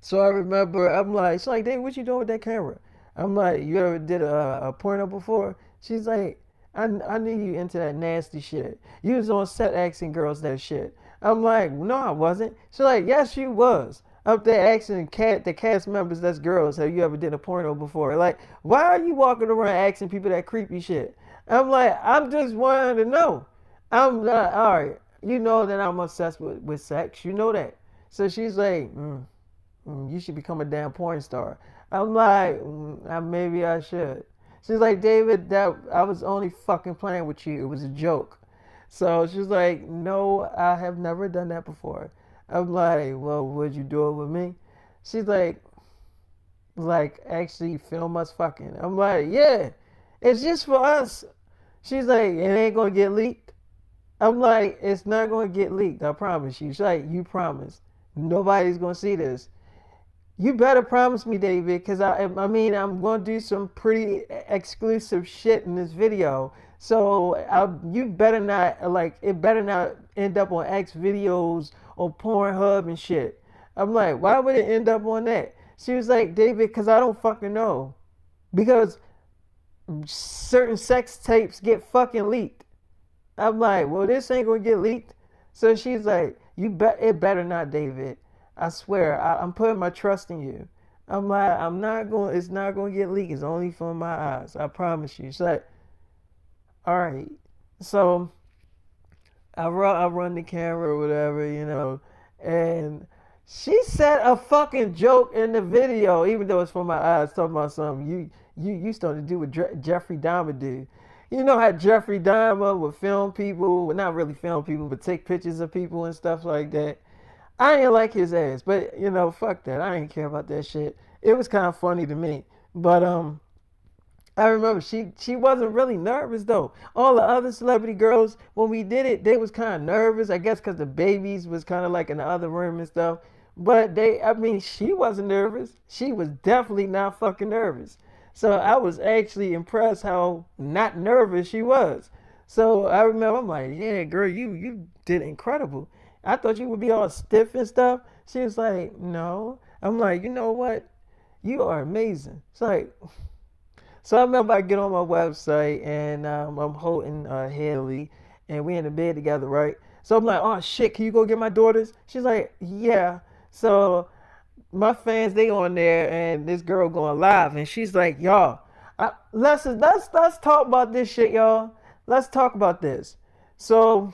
so I remember, I'm like, she's like, David, what you doing with that camera? I'm like, you ever did a porno before? She's like, I knew you into that nasty shit. You was on set asking girls that shit. I'm like, no, I wasn't. She's like, yes, you was. Up there asking the cast members that's girls, have you ever did a porno before? Like, why are you walking around asking people that creepy shit? I'm like, I'm just wanting to know. I'm not, all right. You know that I'm obsessed with sex. You know that. So she's like, you should become a damn porn star. I'm like, maybe I should. She's like, David, that I was only fucking playing with you. It was a joke. So she's like, no, I have never done that before. I'm like, well, would you do it with me? She's like actually film us fucking. I'm like, yeah, it's just for us. She's like, it ain't gonna get leaked. I'm like, it's not gonna get leaked. I promise you. She's like, you promise. Nobody's gonna see this. You better promise me, David, because I mean, I'm going to do some pretty exclusive shit in this video. So you better not, like, it better not end up on X videos or Pornhub and shit. I'm like, why would it end up on that? She was like, David, because I don't fucking know. Because certain sex tapes get fucking leaked. I'm like, well, this ain't gonna get leaked. So she's like, it better not, David. I swear, I'm putting my trust in you. I'm like, I'm not going. It's not going to get leaked. It's only from my eyes. I promise you. She's like, all right. So I run the camera or whatever, and she said a fucking joke in the video, even though it's from my eyes, talking about something you started to do what Jeffrey Dahmer do. You know how Jeffrey Dahmer would film people, well, not really film people, but take pictures of people and stuff like that. I ain't like his ass, but fuck that. I ain't care about that shit. It was kind of funny to me, but I remember she wasn't really nervous though. All the other celebrity girls, when we did it, they was kind of nervous. I guess because the babies was kind of like in the other room and stuff. But I mean, she wasn't nervous. She was definitely not fucking nervous. So I was actually impressed how not nervous she was. So I remember I'm like, yeah, girl, you did incredible. I thought you would be all stiff and stuff. She was like, no. I'm like, you know what? You are amazing. It's like, so I remember I get on my website and I'm holding Haley and we in the bed together, right? So I'm like, oh shit, can you go get my daughters? She's like, yeah. So my fans, they on there and this girl going live and she's like, y'all, let's talk about this shit, y'all. Let's talk about this. So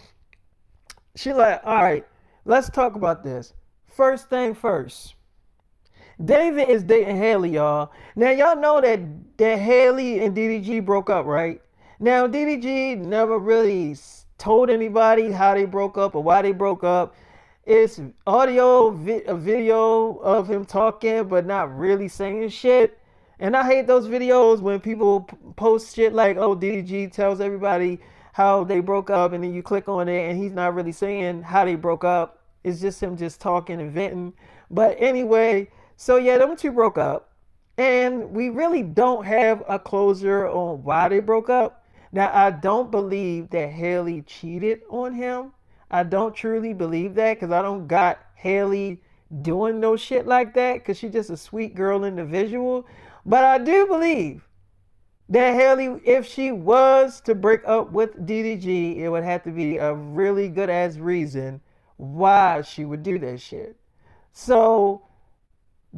she like, all right, let's talk about this. First thing first. David is dating Haley, y'all. Now y'all know that Haley and DDG broke up, right? Now DDG never really told anybody how they broke up or why they broke up. It's a video of him talking, but not really saying shit. And I hate those videos when people post shit like, "Oh, DDG tells everybody how they broke up," and then you click on it, and he's not really saying how they broke up. It's just him just talking and venting. But anyway, so yeah, them two broke up, and we really don't have a closure on why they broke up. Now, I don't believe that Haley cheated on him. I don't truly believe that because I don't got Haley doing no shit like that because she's just a sweet girl individual. But I do believe that Haley, if she was to break up with DDG, it would have to be a really good ass reason why she would do that shit. So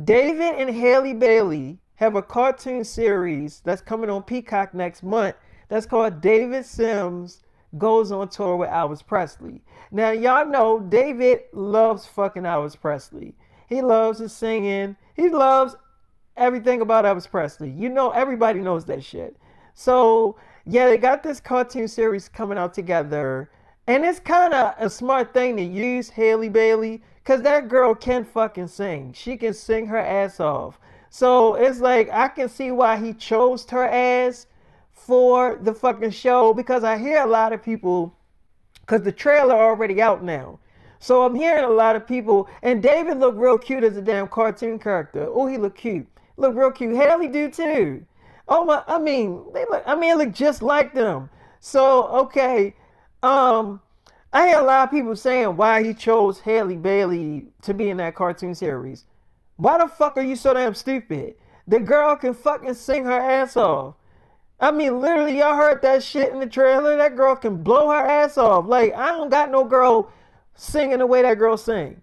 David and Haley Bailey have a cartoon series that's coming on Peacock next month that's called David Sims Goes on Tour with Elvis Presley. Now, y'all know David loves fucking Elvis Presley. He loves his singing. He loves everything about Elvis Presley. Everybody knows that shit. So, yeah, they got this cartoon series coming out together. And it's kind of a smart thing to use Haley Bailey because that girl can fucking sing. She can sing her ass off. So it's like I can see why he chose her ass for the fucking show because I hear a lot of people, because the trailer already out now. So I'm hearing a lot of people, and David looked real cute as a damn cartoon character. Oh, he looked cute. Look real cute. Haley do too. Oh my, it look just like them. So, okay. I hear a lot of people saying why he chose Haley Bailey to be in that cartoon series. Why the fuck are you so damn stupid? The girl can fucking sing her ass off. I mean, literally, y'all heard that shit in the trailer. That girl can blow her ass off. Like, I don't got no girl singing the way that girl sing.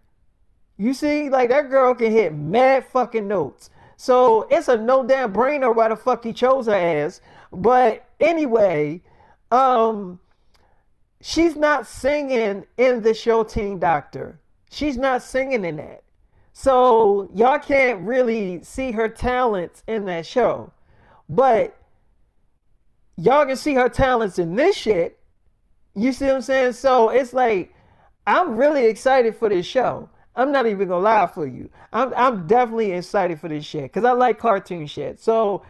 You see, like that girl can hit mad fucking notes. So it's a no damn brainer why the fuck he chose her ass. But anyway, she's not singing in the show Teen Doctor. She's not singing in that. So y'all can't really see her talents in that show. But y'all can see her talents in this shit. You see what I'm saying? So it's like, I'm really excited for this show. I'm not even gonna lie for you. I'm definitely excited for this shit because I like cartoon shit. So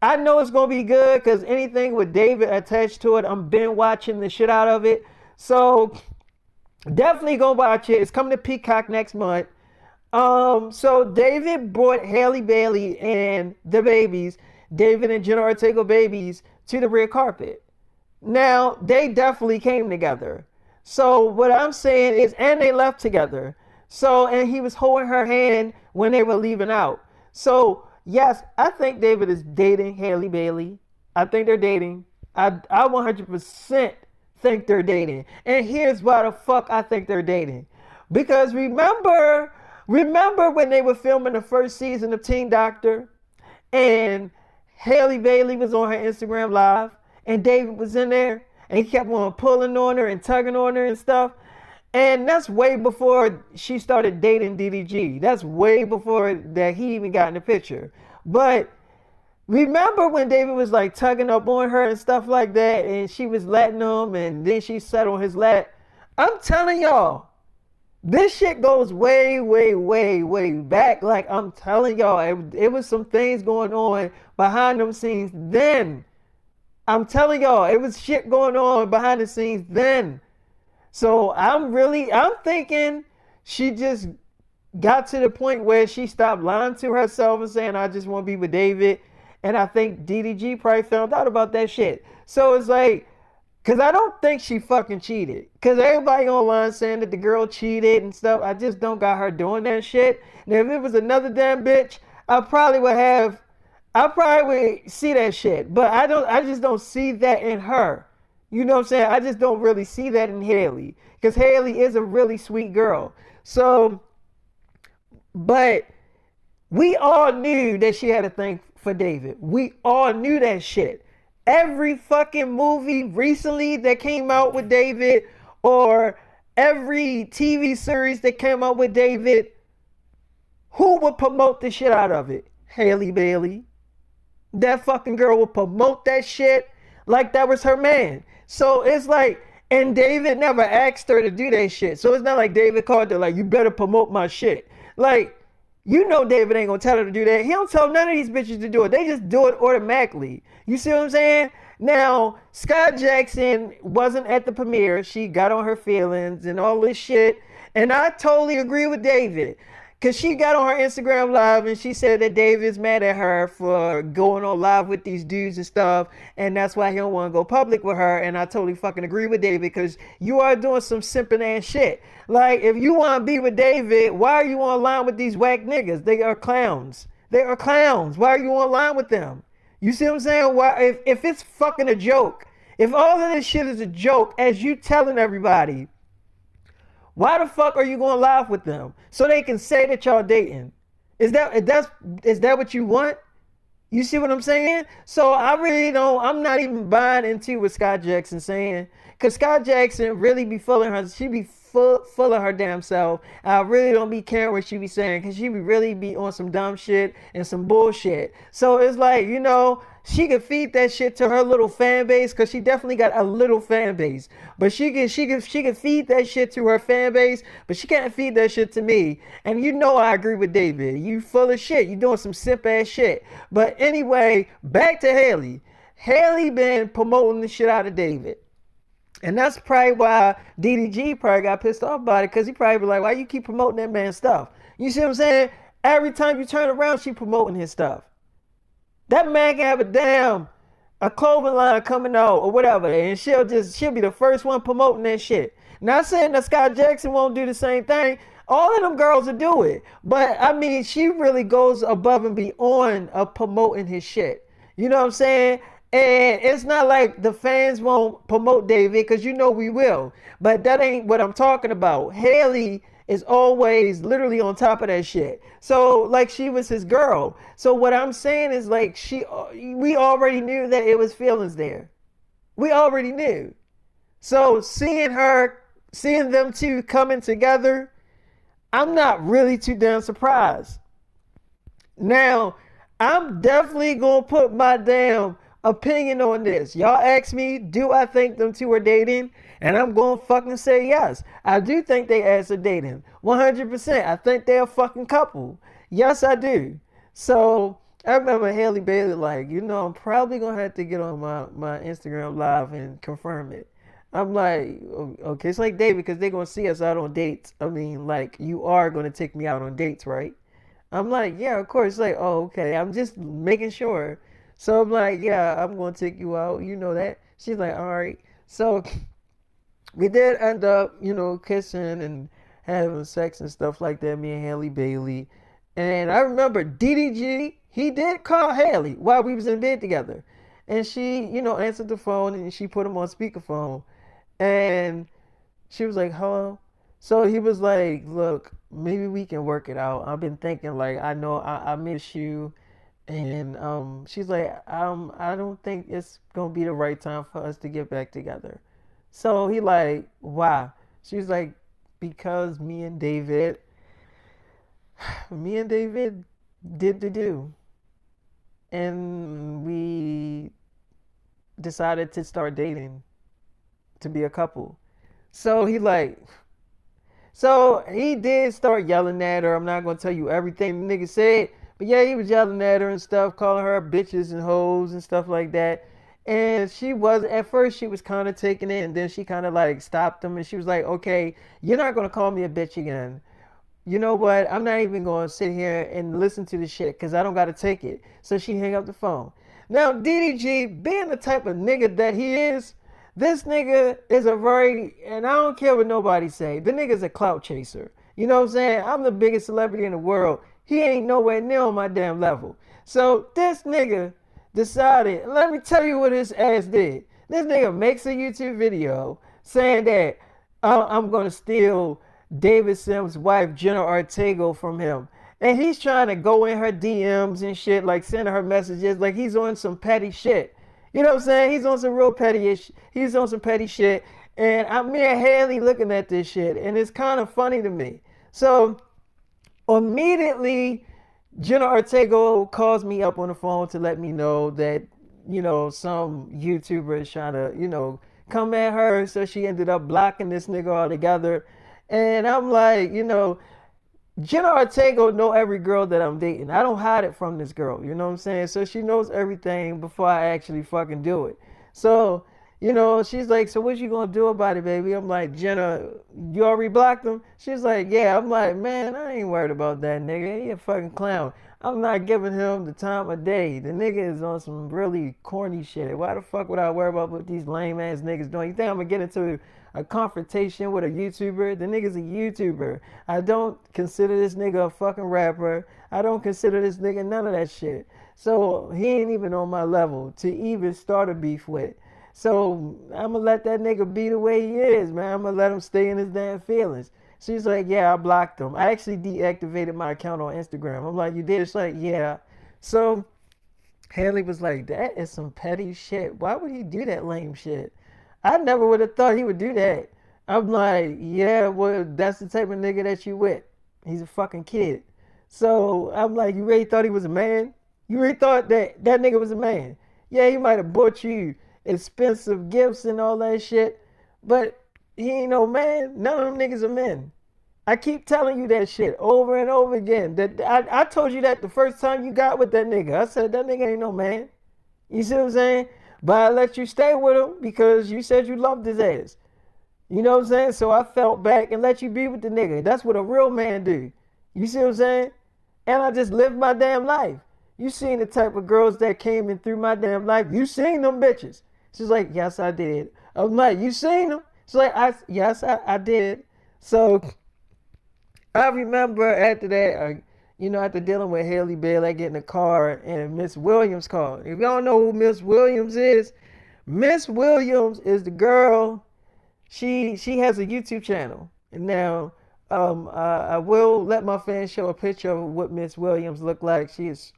I know it's gonna be good because anything with David attached to it, I'm been watching the shit out of it. So definitely go watch it. It's coming to Peacock next month. So David brought Halle Bailey and the babies, David and Jenna Ortega babies, to the red carpet. Now they definitely came together. So what I'm saying is, and they left together. So, and he was holding her hand when they were leaving out. So yes, I think David is dating Halle Bailey. I think they're dating. I 100% think they're dating. And here's why the fuck I think they're dating. Because remember when they were filming the first season of Teen Doctor and Halle Bailey was on her Instagram live and David was in there and he kept on pulling on her and tugging on her and stuff. And that's way before she started dating DDG. That's way before that he even got in the picture. But remember when David was like tugging up on her and stuff like that, and she was letting him, and then she sat on his lap? I'm telling y'all, this shit goes way, way, way, way back. Like I'm telling y'all, it was some things going on behind them scenes then. I'm telling y'all, it was shit going on behind the scenes then. So I'm thinking she just got to the point where she stopped lying to herself and saying, I just want to be with David. And I think DDG probably found out about that shit. So it's like, because I don't think she fucking cheated. Because everybody online saying that the girl cheated and stuff. I just don't got her doing that shit. And if it was another damn bitch, I probably would see that shit. But I just don't see that in her. You know what I'm saying? I just don't really see that in Halle. Because Halle is a really sweet girl. So, but we all knew that she had a thing for David. We all knew that shit. Every fucking movie recently that came out with David, or every TV series that came out with David, who would promote the shit out of it? Halle Bailey. That fucking girl would promote that shit like that was her man. So it's like, and David never asked her to do that shit. So it's not like David called her like, you better promote my shit. Like, you know David ain't gonna tell her to do that. He don't tell none of these bitches to do it. They just do it automatically. You see what I'm saying? Now, Scott Jackson wasn't at the premiere. She got on her feelings and all this shit. And I totally agree with David. Because she got on her Instagram live and she said that David's mad at her for going on live with these dudes and stuff. And that's why he don't want to go public with her. And I totally fucking agree with David, because you are doing some simping ass shit. Like, if you want to be with David, why are you online with these whack niggas? They are clowns. They are clowns. Why are you online with them? You see what I'm saying? Why, if it's fucking a joke, if all of this shit is a joke, as you telling everybody, why the fuck are you going live with them? So they can say that y'all dating. Is that what you want? You see what I'm saying? So I really don't, I'm not even buying into what Scott Jackson saying. Because Scott Jackson really be fooling her. She be full of her damn self. I really don't be caring what she be saying. Because she be really be on some dumb shit and some bullshit. So it's like, you know, she could feed that shit to her little fan base, because she definitely got a little fan base. But she can feed that shit to her fan base, but she can't feed that shit to me. And you know I agree with David. You full of shit. You doing some simp ass shit. But anyway, back to Halle. Halle been promoting the shit out of David. And that's probably why DDG probably got pissed off about it, because he probably be like, why you keep promoting that man's stuff? You see what I'm saying? Every time you turn around, she promoting his stuff. That man can have a clothing line coming out or whatever, and she'll be the first one promoting that shit. Not saying that Scott Jackson won't do the same thing. All of them girls will do it. But I mean, she really goes above and beyond of promoting his shit. You know what I'm saying? And it's not like the fans won't promote David, because you know we will. But that ain't what I'm talking about. Halle is always literally on top of that shit. So like, she was his girl. So what I'm saying is, like, we already knew that it was feelings there. We already knew. So seeing them two coming together, I'm not really too damn surprised. Now, I'm definitely gonna put my damn opinion on this. Y'all ask me, do I think them two are dating? And I'm gonna fucking say yes. I do think they ass are dating. 100%. I think they're a fucking couple. Yes, I do. So I remember Haley Bailey like, I'm probably gonna have to get on my Instagram live and confirm it. I'm like, okay, it's like David because they're gonna see us out on dates. I mean, like, you are gonna take me out on dates, right? I'm like, yeah, of course. Like, oh, okay. I'm just making sure. So I'm like, yeah, I'm gonna take you out. You know that. She's like, all right. So we did end up, kissing and having sex and stuff like that. Me and Haley Bailey. And I remember DDG. He did call Haley while we was in bed together, and she, answered the phone and she put him on speakerphone, and she was like, hello. So he was like, look, maybe we can work it out. I've been thinking, like, I know I miss you. And she's like, I don't think it's gonna be the right time for us to get back together. So he like, why? She's like, because me and David did the do. And we decided to start dating, to be a couple. So he like, so he did start yelling at her. I'm not gonna tell you everything the nigga said, but yeah, he was yelling at her and stuff, calling her bitches and hoes and stuff like that. And she was at first she was kind of taking it, and then she kind of like stopped him, and she was like, "Okay, you're not gonna call me a bitch again. You know what? I'm not even gonna sit here and listen to this shit because I don't gotta take it." So she hung up the phone. Now DDG, being the type of nigga that he is, this nigga is a very, and I don't care what nobody say, the nigga's a clout chaser. You know what I'm saying? I'm the biggest celebrity in the world. He ain't nowhere near on my damn level. So this nigga decided, let me tell you what his ass did. This nigga makes a YouTube video saying that I'm gonna steal David Sims' wife, Jenna Ortega, from him. And he's trying to go in her DMs and shit, like sending her messages, like he's on some petty shit. You know what I'm saying? He's on some real petty ish. He's on some petty shit. And I'm me and Haley looking at this shit, and it's kind of funny to me. So immediately, Jenna Ortega calls me up on the phone to let me know that, some YouTuber is trying to, come at her. So she ended up blocking this nigga altogether. And I'm like, Jenna Ortega know every girl that I'm dating. I don't hide it from this girl. You know what I'm saying? So she knows everything before I actually fucking do it. So, she's like, so what you gonna do about it, baby? I'm like, Jenna, you already blocked him? She's like, yeah. I'm like, man, I ain't worried about that nigga. He a fucking clown. I'm not giving him the time of day. The nigga is on some really corny shit. Why the fuck would I worry about what these lame ass niggas doing? You think I'm gonna get into a confrontation with a YouTuber? The nigga's a YouTuber. I don't consider this nigga a fucking rapper. I don't consider this nigga none of that shit. So he ain't even on my level to even start a beef with. So I'm gonna let that nigga be the way he is, man. I'm gonna let him stay in his damn feelings. She's like, yeah, I blocked him. I actually deactivated my account on Instagram. I'm like, you did? She's like, yeah. So Haley was like, that is some petty shit. Why would he do that lame shit? I never would have thought he would do that. I'm like, yeah, well, that's the type of nigga that you with. He's a fucking kid. So I'm like, you really thought he was a man? You really thought that nigga was a man? Yeah, he might have bought you expensive gifts and all that shit, but he ain't no man. None of them niggas are men. I keep telling you that shit over and over again. That I told you that the first time you got with that nigga. I said that nigga ain't no man. You see what I'm saying? But I let you stay with him because you said you loved his ass. You know what I'm saying? So I felt back and let you be with the nigga. That's what a real man do. You see what I'm saying? And I just lived my damn life. You seen the type of girls that came in through my damn life. You seen them bitches. She's like, yes, I did. I'm like, you seen them? She's like, yes, I did. So I remember after that, after dealing with Haley Bailey, I get in the car and Miss Williams called. If y'all know who Miss Williams is the girl. She has a YouTube channel. And now I will let my fans show a picture of what Miss Williams looked like. She's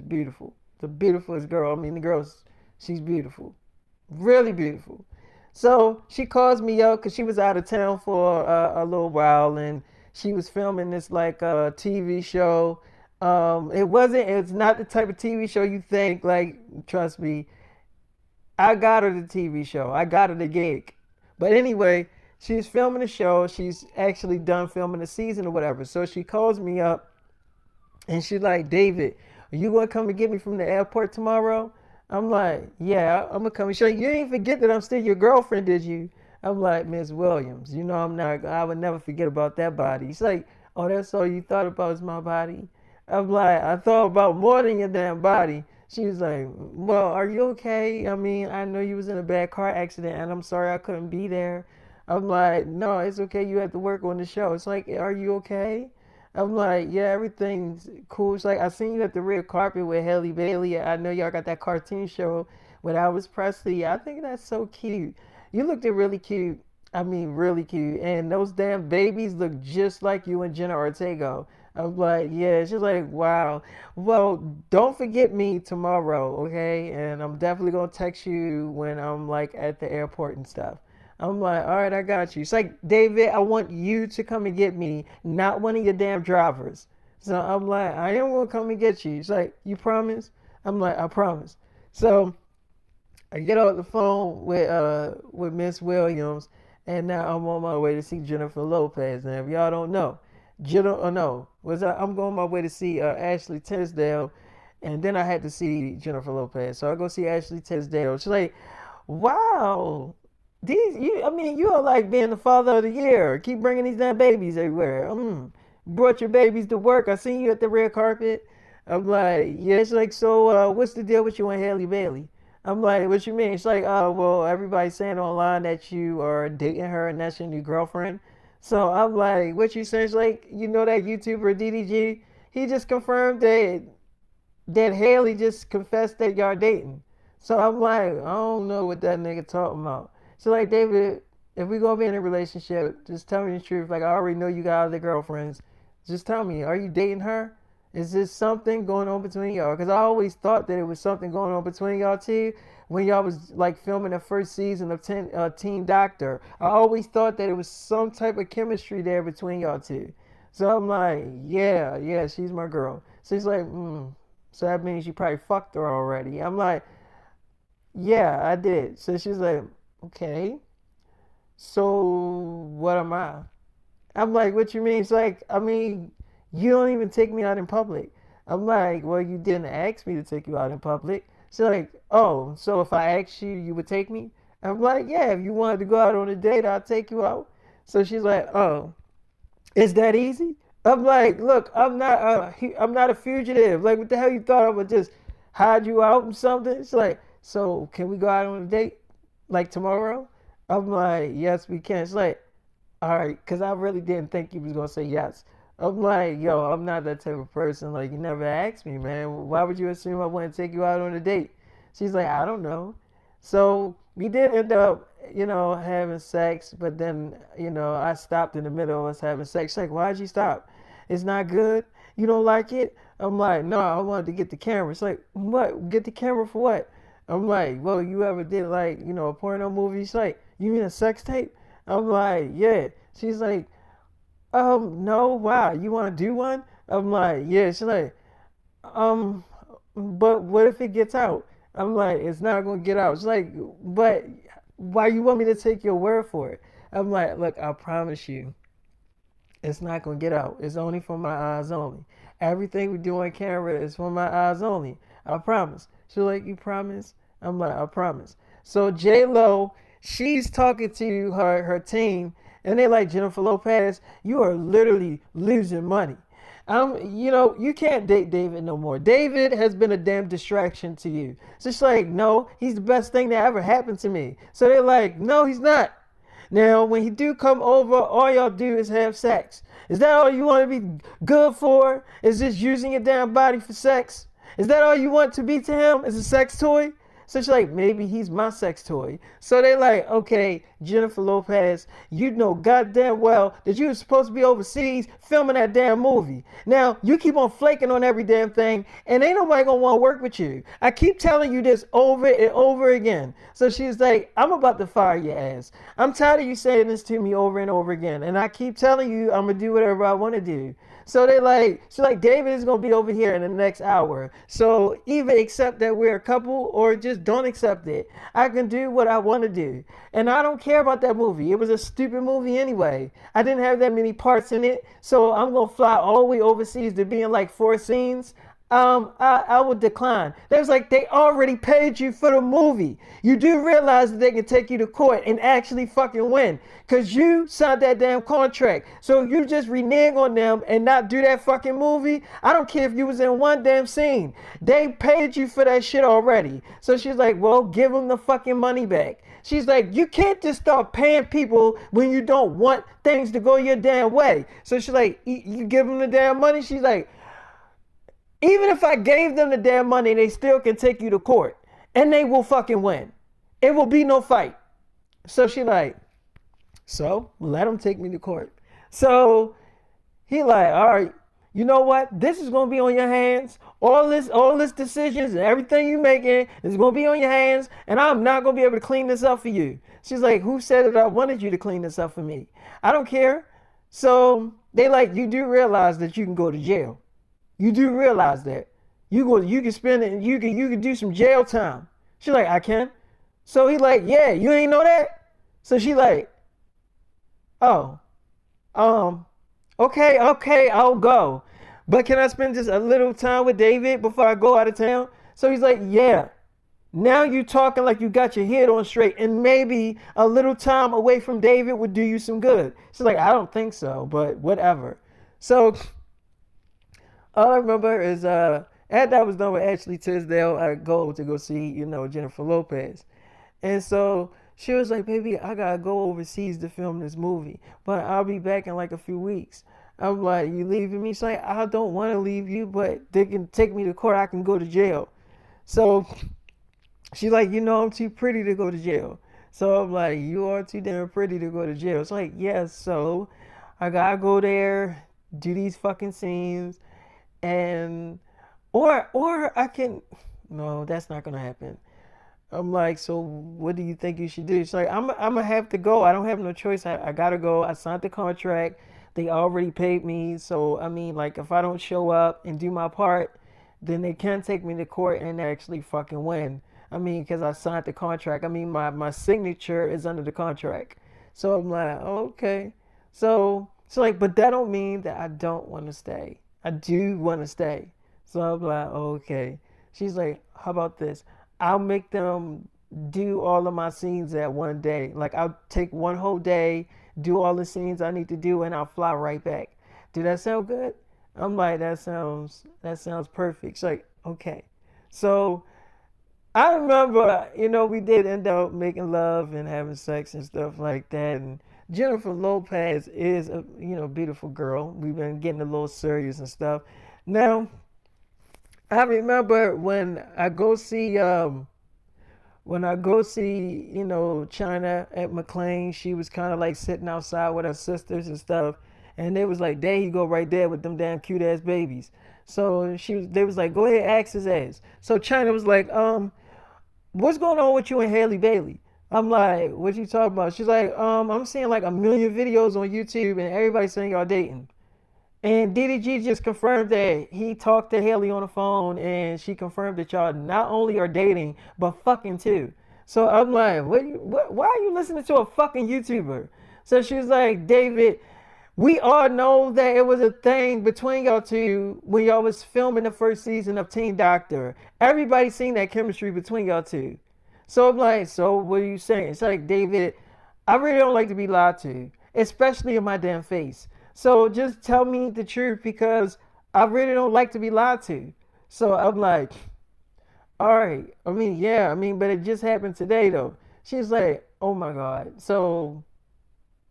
beautiful. The beautifulest girl. I mean, she's beautiful. Really beautiful. So she calls me up because she was out of town for a little while, and she was filming this like TV show. It's not the type of TV show you think. Like, trust me, I got her the TV show. I got her the gig. But anyway, she's filming the show. She's actually done filming the season or whatever. So she calls me up and she's like, David, are you gonna come and get me from the airport tomorrow? I'm like, yeah, I'm gonna come. She's like, you ain't forget that I'm still your girlfriend, did you? I'm like, Miss Williams, you know I'm not. I would never forget about that body. She's like, oh, that's all you thought about is my body. I'm like, I thought about more than your damn body. She was like, well, are you okay? I mean, I know you was in a bad car accident, and I'm sorry I couldn't be there. I'm like, no, it's okay. You have to work on the show. It's like, are you okay? I'm like, yeah, everything's cool. It's like, I seen you at the red carpet with Halle Bailey. I know y'all got that cartoon show with Elvis Presley. I think that's so cute. You looked really cute. I mean, really cute. And those damn babies look just like you and Jenna Ortega. I'm like, yeah. She's like, wow. Well, don't forget me tomorrow, okay? And I'm definitely gonna text you when I'm like at the airport and stuff. I'm like, all right, I got you. It's like, David, I want you to come and get me, not one of your damn drivers. So I'm like, I am gonna come and get you. It's like, you promise? I'm like, I promise. So I get off the phone with Miss Williams, and now I'm on my way to see Jennifer Lopez. And if y'all don't know, I'm going my way to see Ashley Tisdale, and then I had to see Jennifer Lopez. So I go see Ashley Tisdale. She's like, wow. I mean, you are like being the father of the year. Keep bringing these damn babies everywhere. Brought your babies to work. I seen you at the red carpet. I'm like, yeah. It's like, so what's the deal with you and Halle Bailey? I'm like, what you mean? It's like, well, everybody's saying online that you are dating her and that's your new girlfriend. So I'm like, what you saying? It's like, you know that YouTuber DDG? He just confirmed that Haley just confessed that y'all dating. So I'm like, I don't know what that nigga talking about. So like, David, if we gonna be in a relationship, just tell me the truth. Like, I already know you got other girlfriends. Just tell me, are you dating her? Is this something going on between y'all? Because I always thought that it was something going on between y'all two. When y'all was like filming the first season of Teen Doctor, I always thought that it was some type of chemistry there between y'all two. So I'm like, yeah, yeah, she's my girl. So he's like, so that means you probably fucked her already. I'm like, yeah, I did. So she's like, okay, so what am I? I'm like, what you mean? It's like, I mean, you don't even take me out in public. I'm like, well, you didn't ask me to take you out in public. She's like, oh, so if I asked you, you would take me? I'm like, yeah, if you wanted to go out on a date, I'll take you out. So she's like, oh, is that easy? I'm like, look, I'm not a fugitive. Like, what the hell you thought I would just hide you out and something? It's like, so can we go out on a date like tomorrow? I'm like, yes, we can. It's like, all right, because I really didn't think you was gonna say yes. I'm like, yo, I'm not that type of person. Like, you never asked me, man. Why would you assume I want to take you out on a date? She's like, I don't know. So we did end up, having sex, but then, I stopped in the middle of us having sex. She's like, why'd you stop? It's not good. You don't like it? I'm like, no, I wanted to get the camera. It's like, what? Get the camera for what? I'm like, well, you ever did like, a porno movie? She's like, you mean a sex tape? I'm like, yeah. She's like, no, wow, you want to do one? I'm like, yeah. She's like, um, but what if it gets out? I'm like, it's not gonna get out. She's like, but why you want me to take your word for it? I'm like, look, I promise you, it's not gonna get out. It's only for my eyes only. Everything we do on camera is for my eyes only. I promise. She's like, you promise? I'm like, I promise. So J Lo, she's talking to her team, and they're like, Jennifer Lopez, you are literally losing money. You can't date David no more. David has been a damn distraction to you. So it's like, no, he's the best thing that ever happened to me. So they're like, no, he's not. Now, when he do come over, all y'all do is have sex. Is that all you want to be good for? Is just using your damn body for sex? Is that all you want to be to him? Is a sex toy? So she's like, maybe he's my sex toy. So they like, okay, Jennifer Lopez, you know goddamn well that you were supposed to be overseas filming that damn movie. Now you keep on flaking on every damn thing, and ain't nobody gonna want to work with you. I keep telling you this over and over again. So she's like, I'm about to fire your ass. I'm tired of you saying this to me over and over again, and I keep telling you I'm gonna do whatever I want to do. So they like, she's like, David is gonna be over here in the next hour. So either accept that we're a couple or just don't accept it. I can do what I want to do. And I don't care about that movie. It was a stupid movie anyway. I didn't have that many parts in it. So I'm gonna fly all the way overseas to be in like 4 scenes. I would decline. They was like, they already paid you for the movie. You do realize that they can take you to court and actually fucking win. Cause you signed that damn contract. So you just renege on them and not do that fucking movie. I don't care if you was in one damn scene. They paid you for that shit already. So she's like, well, give them the fucking money back. She's like, you can't just start paying people when you don't want things to go your damn way. So she's like, you give them the damn money? She's like, even if I gave them the damn money, they still can take you to court. And they will fucking win. It will be no fight. So she like, so let them take me to court. So he like, all right, you know what? This is gonna be on your hands. All this decisions and everything you making is gonna be on your hands, and I'm not gonna be able to clean this up for you. She's like, who said that I wanted you to clean this up for me? I don't care. So they like, you do realize that you can go to jail. You do realize that you can spend it, you can do some jail time. She like, I can. So he like, yeah, you ain't know that. So she like, oh, okay, I'll go. But can I spend just a little time with David before I go out of town? So he's like, yeah. Now you talking like you got your head on straight, and maybe a little time away from David would do you some good. She's like, I don't think so, but whatever. So all I remember is after I was done with Ashley Tisdale, I go to go see, Jennifer Lopez. And so she was like, baby, I gotta go overseas to film this movie, but I'll be back in like a few weeks. I'm like, you leaving me? She's like, I don't want to leave you, but they can take me to court. I can go to jail. So she's like, I'm too pretty to go to jail. So I'm like, you are too damn pretty to go to jail. It's like, yes, so I gotta go there, do these fucking scenes, and or I can, no, that's not gonna happen. I'm like, so what do you think you should do? She's like, I'm gonna have to go. I don't have no choice. I gotta go. I signed the contract. They already paid me. So I mean, like, if I don't show up and do my part, then they can take me to court and actually fucking win. I mean, because I signed the contract. I mean, my signature is under the contract. So I'm like, okay. So it's like, but that don't mean that I don't want to stay. I do want to stay. So I'm like, okay. She's like, how about this? I'll make them do all of my scenes at one day. Like, I'll take one whole day, do all the scenes I need to do, and I'll fly right back. Do that sound good? I'm like, that sounds perfect. She's like, okay. So I remember, we did end up making love and having sex and stuff like that. And Jennifer Lopez is a, beautiful girl. We've been getting a little serious and stuff. Now, I remember when I go see, China at McLean, she was kind of like sitting outside with her sisters and stuff. And they was like, there you go right there with them damn cute ass babies. So they was like, go ahead, ask his ass. So China was like, what's going on with you and Halle Bailey? I'm like, what you talking about? She's like, I'm seeing like a million videos on YouTube and everybody's saying y'all dating. And DDG just confirmed that he talked to Haley on the phone and she confirmed that y'all not only are dating, but fucking too. So I'm like, why are you listening to a fucking YouTuber? So she was like, David, we all know that it was a thing between y'all two when y'all was filming the first season of Teen Doctor. Everybody seen that chemistry between y'all two. So I'm like, so what are you saying? It's like, David, I really don't like to be lied to, especially in my damn face. So just tell me the truth because I really don't like to be lied to. So I'm like, all right. I mean, yeah, but it just happened today though. She's like, oh my God. So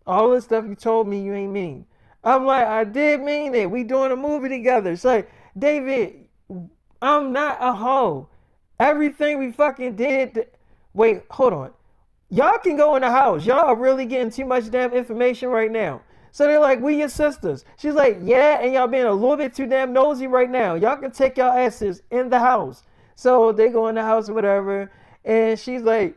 all the stuff you told me you ain't mean. I'm like, I did mean it. We doing a movie together. It's like, David, I'm not a hoe. Everything we fucking did. Wait, hold on. Y'all can go in the house. Y'all are really getting too much damn information right now. So they're like, we your sisters. She's like, yeah, and y'all being a little bit too damn nosy right now. Y'all can take y'all asses in the house. So they go in the house or whatever. And she's like,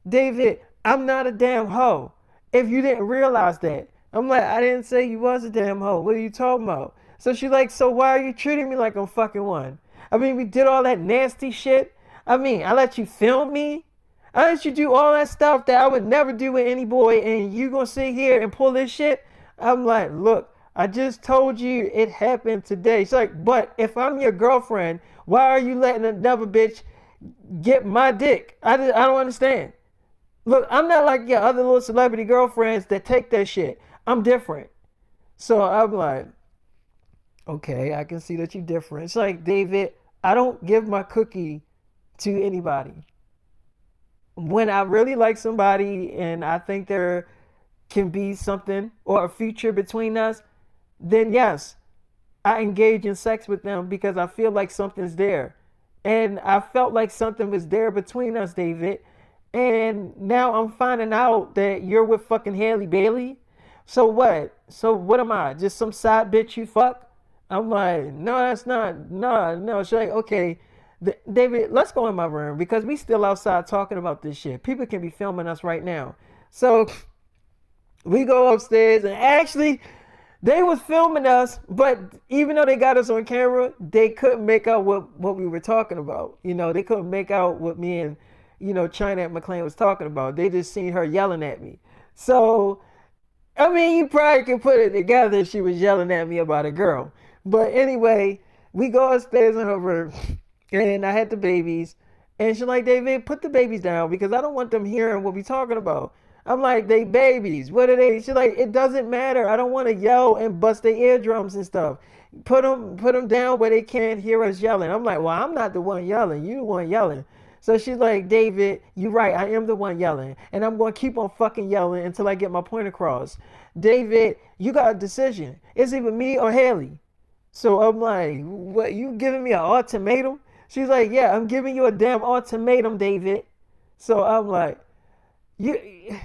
David, I'm not a damn hoe. If you didn't realize that. I'm like, I didn't say you was a damn hoe. What are you talking about? So she's like, so why are you treating me like I'm fucking one? I mean, we did all that nasty shit. I mean, I let you film me. I let you do all that stuff that I would never do with any boy, and you gonna sit here and pull this shit? I'm like, look, I just told you it happened today. She's like, but if I'm your girlfriend, why are you letting another bitch get my dick? I don't understand. Look, I'm not like your other little celebrity girlfriends that take that shit. I'm different. So I'm like, okay, I can see that you're different. It's like, David, I don't give my cookie to anybody. When I really like somebody and I think there can be something or a future between us, then yes, I engage in sex with them because I feel like something's there. And I felt like something was there between us, David. And now I'm finding out that you're with fucking Halle Bailey. So what? So what am I? Just some side bitch you fuck? I'm like, no, that's not. No, no. She's like, okay, David, let's go in my room because we still outside talking about this shit. People can be filming us right now. So we go upstairs and actually they was filming us, but even though they got us on camera, they couldn't make out what we were talking about. You know, they couldn't make out what me and, China at McClain was talking about. They just seen her yelling at me. So, I mean, you probably can put it together if she was yelling at me about a girl. But anyway, we go upstairs in her room and I had the babies. And she's like, David, put the babies down because I don't want them hearing what we talking about. I'm like, they babies. What are they? She's like, it doesn't matter. I don't want to yell and bust their eardrums and stuff. Put them down where they can't hear us yelling. I'm like, well, I'm not the one yelling. You the one yelling. So she's like, David, you're right. I am the one yelling. And I'm going to keep on fucking yelling until I get my point across. David, you got a decision. It's either me or Haley. So I'm like, what? You giving me an ultimatum? She's like, yeah, I'm giving you a damn ultimatum, David. So I'm like, you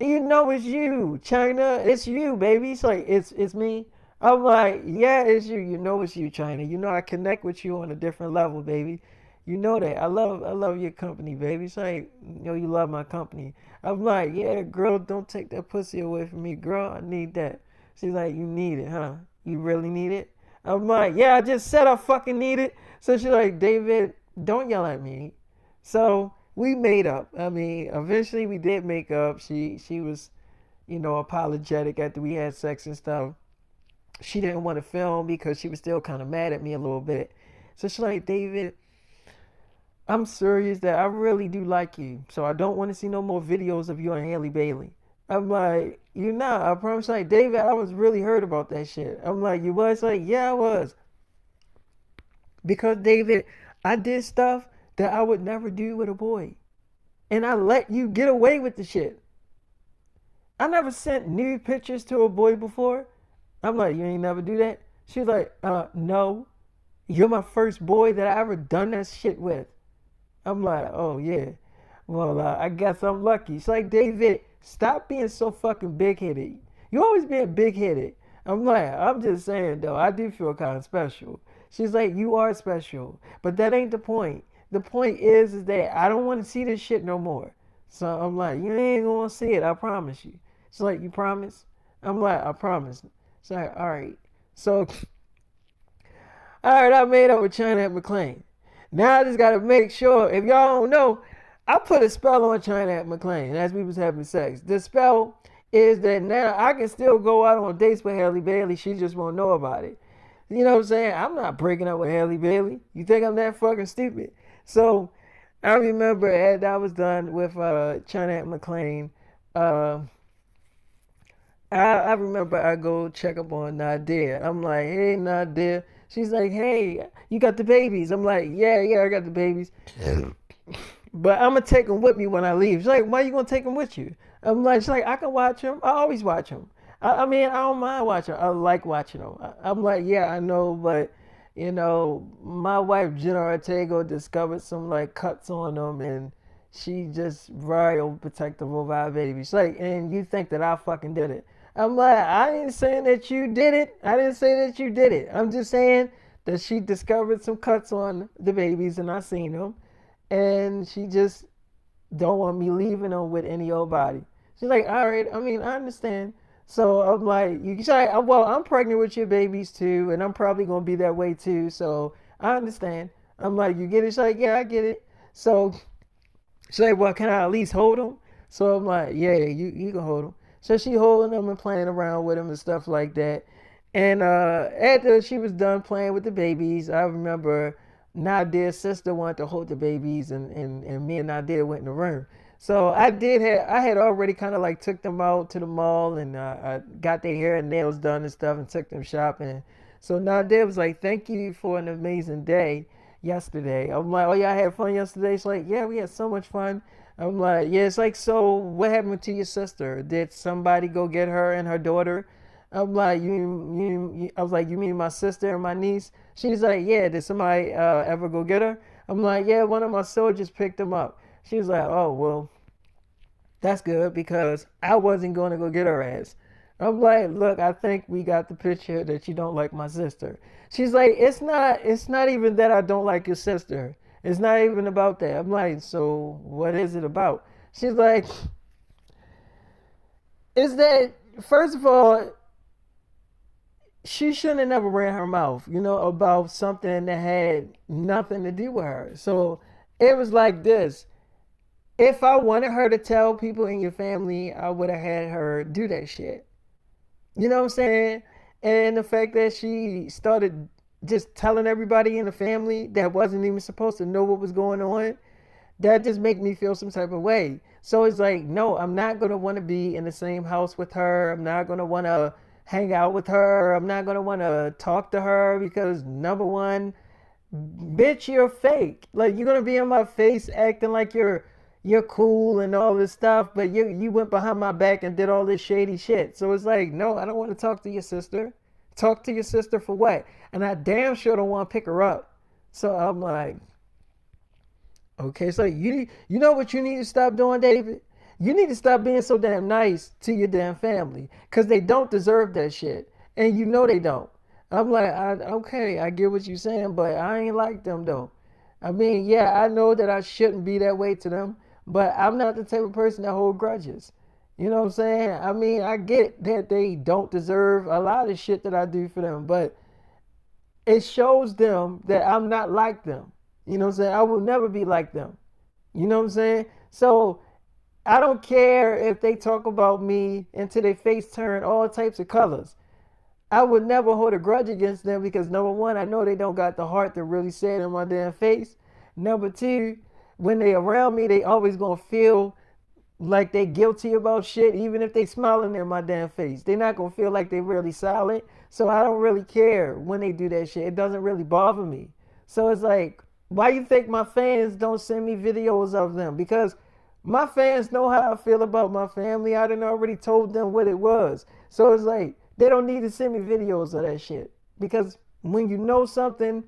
you know it's you, China. It's you, baby. It's like it's me. I'm like, yeah, it's you. You know it's you, China. You know I connect with you on a different level, baby. You know that. I love your company, baby. It's like, you love my company. I'm like, yeah, girl, don't take that pussy away from me, girl. I need that. She's like, you need it, huh? You really need it? I'm like, yeah, I just said I fucking need it. So she's like, David, don't yell at me. So we made up. I mean, eventually we did make up. She was, apologetic after we had sex and stuff. She didn't want to film because she was still kind of mad at me a little bit. So she's like, David, I'm serious that I really do like you. So I don't want to see no more videos of you and Halle Bailey. I'm like, you're not. I promise. Like, David, I was really hurt about that shit. I'm like, you was? Like, yeah, I was. Because, David, I did stuff that I would never do with a boy. And I let you get away with the shit. I never sent nude pictures to a boy before. I'm like, you ain't never do that? She's like, no. You're my first boy that I ever done that shit with. I'm like, oh, yeah. Well, I guess I'm lucky. She's like, David, stop being so fucking big-headed. You always being big-headed. I'm like, I'm just saying, though, I do feel kind of special. She's like, you are special. But that ain't the point. The point is that I don't want to see this shit no more. So I'm like, you ain't going to see it. I promise you. She's like, you promise? I'm like, I promise. She's like, all right. So, all right, I made up with China at McClain. Now I just got to make sure, if y'all don't know, I put a spell on China at McClain as we was having sex. The spell is that now I can still go out on dates with Halle Bailey. She just won't know about it. You know what I'm saying? I'm not breaking up with Halle Bailey. You think I'm that fucking stupid? So I remember as I was done with China at McClain, uh, I remember I go check up on Nadia. I'm like, hey, Nadia. She's like, hey, you got the babies? I'm like, yeah, I got the babies. But I'm going to take them with me when I leave. She's like, why you going to take them with you? I'm like, she's like, I can watch them. I always watch them. I mean, I don't mind watching. I like watching them. I'm like, yeah, I know, but my wife Jenna Ortega discovered some like cuts on them, and she just very overprotective over our baby. She's like, and you think that I fucking did it? I'm like, I ain't saying that you did it. I didn't say that you did it. I'm just saying that she discovered some cuts on the babies, and I seen them, and she just don't want me leaving them with any old body. She's like, all right. I mean, I understand. So I'm like, you say, well, I'm pregnant with your babies too, and I'm probably gonna be that way too. So I understand. I'm like, you get it? She's like, yeah, I get it. So she's like, well, can I at least hold them? So I'm like, yeah, you can hold them. So she holding them and playing around with them and stuff like that. And after she was done playing with the babies, I remember Nadia's sister wanted to hold the babies, and me and Nadia went in the room. So I had already kind of like took them out to the mall, and I got their hair and nails done and stuff and took them shopping. So Nadia was like, thank you for an amazing day yesterday. I'm like, oh yeah, I had fun yesterday. She's like, yeah, we had so much fun. I'm like, yeah, it's like, so what happened to your sister? Did somebody go get her and her daughter? I'm like, I was like, you mean my sister and my niece? She's like, yeah, did somebody ever go get her? I'm like, yeah, one of my soldiers picked them up. She was like, oh, well, that's good because I wasn't going to go get her ass. I'm like, look, I think we got the picture that you don't like my sister. She's like, it's not even that I don't like your sister. It's not even about that. I'm like, so what is it about? She's like, is that first of all, she shouldn't have never ran her mouth, about something that had nothing to do with her. So it was like this. If I wanted her to tell people in your family, I would have had her do that shit. You know what I'm saying? And the fact that she started just telling everybody in the family that wasn't even supposed to know what was going on, that just make me feel some type of way. So it's like, no, I'm not gonna want to be in the same house with her. I'm not gonna want to hang out with her. I'm not gonna want to talk to her because number one, bitch, you're fake. Like you're gonna be in my face acting like you're cool and all this stuff, but you went behind my back and did all this shady shit. So it's like, no, I don't want to talk to your sister. Talk to your sister for what? And I damn sure don't want to pick her up. So I'm like, okay, so you know what you need to stop doing, David? You need to stop being so damn nice to your damn family because they don't deserve that shit, and you know they don't. I'm like, okay, I get what you're saying, but I ain't like them though. I mean, yeah, I know that I shouldn't be that way to them, but I'm not the type of person that hold grudges. You know what I'm saying? I mean, I get that they don't deserve a lot of shit that I do for them, but it shows them that I'm not like them. You know what I'm saying? I will never be like them. You know what I'm saying? So I don't care if they talk about me until their face turn all types of colors. I would never hold a grudge against them because number one, I know they don't got the heart to really say it in my damn face. Number two, when they around me, they always gonna feel like they guilty about shit, even if they smiling in my damn face. They not gonna feel like they really silent. So I don't really care when they do that shit. It doesn't really bother me. So it's like, why you think my fans don't send me videos of them? Because my fans know how I feel about my family. I done already told them what it was. So it's like, they don't need to send me videos of that shit. Because when you know something,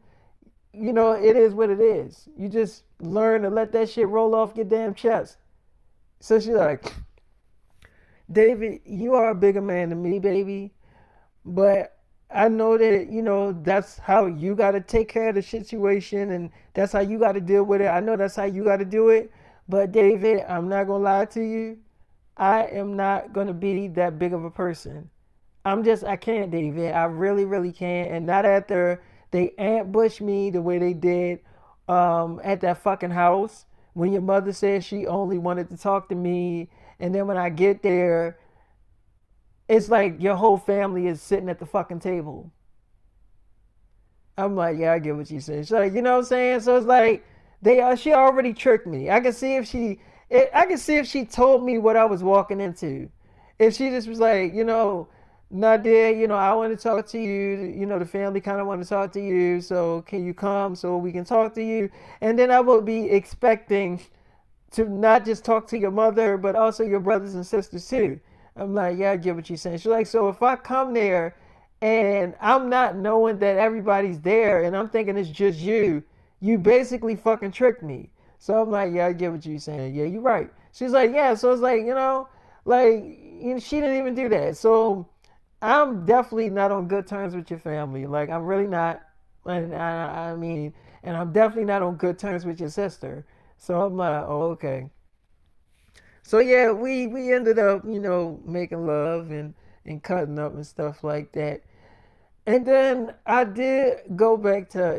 it is what it is. You just learn to let that shit roll off your damn chest. So she's like, David, you are a bigger man than me, baby. But I know that, that's how you got to take care of the situation and that's how you got to deal with it. I know that's how you got to do it. But David, I'm not going to lie to you. I am not going to be that big of a person. I can't, David. I really, really can't. And not after they ambushed me the way they did at that fucking house when your mother said she only wanted to talk to me. And then when I get there, it's like your whole family is sitting at the fucking table. I'm like, yeah, I get what you're saying. So, you know what I'm saying? So it's like she already tricked me. I can see if she told me what I was walking into. If she just was like, Nadia, I want to talk to you. The family kind of want to talk to you. So can you come so we can talk to you? And then I would be expecting to not just talk to your mother, but also your brothers and sisters too. I'm like, yeah, I get what you're saying. She's like, so if I come there and I'm not knowing that everybody's there, and I'm thinking it's just you. You basically fucking tricked me. So I'm like, yeah, I get what you're saying. Yeah, you're right. She's like, yeah. So it's like, like she didn't even do that. So I'm definitely not on good terms with your family. Like I'm really not. And I mean, and I'm definitely not on good terms with your sister. So I'm like, oh, okay. So yeah, we ended up, making love and cutting up and stuff like that. And then I did go back to,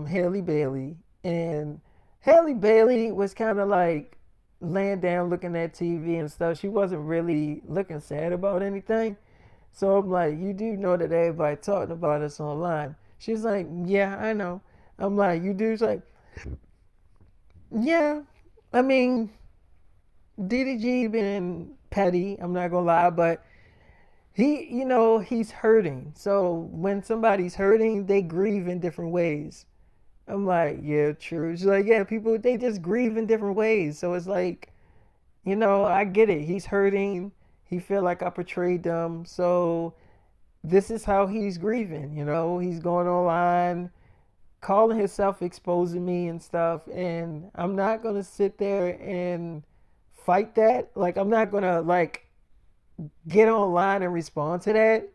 Haley Bailey. And Haley Bailey was kind of like laying down looking at TV and stuff. She wasn't really looking sad about anything. So I'm like, you do know that everybody talking about us online. She's like, yeah, I know. I'm like, you do? She's like, yeah. I mean, DDG been petty, I'm not gonna lie, but he's hurting. So when somebody's hurting, they grieve in different ways. I'm like, yeah, true. She's like, yeah, people they just grieve in different ways. So it's like, I get it. He's hurting. He feel like I portrayed them. So this is how he's grieving. He's going online, calling himself exposing me and stuff. And I'm not gonna sit there and fight that. Like I'm not gonna like get online and respond to that.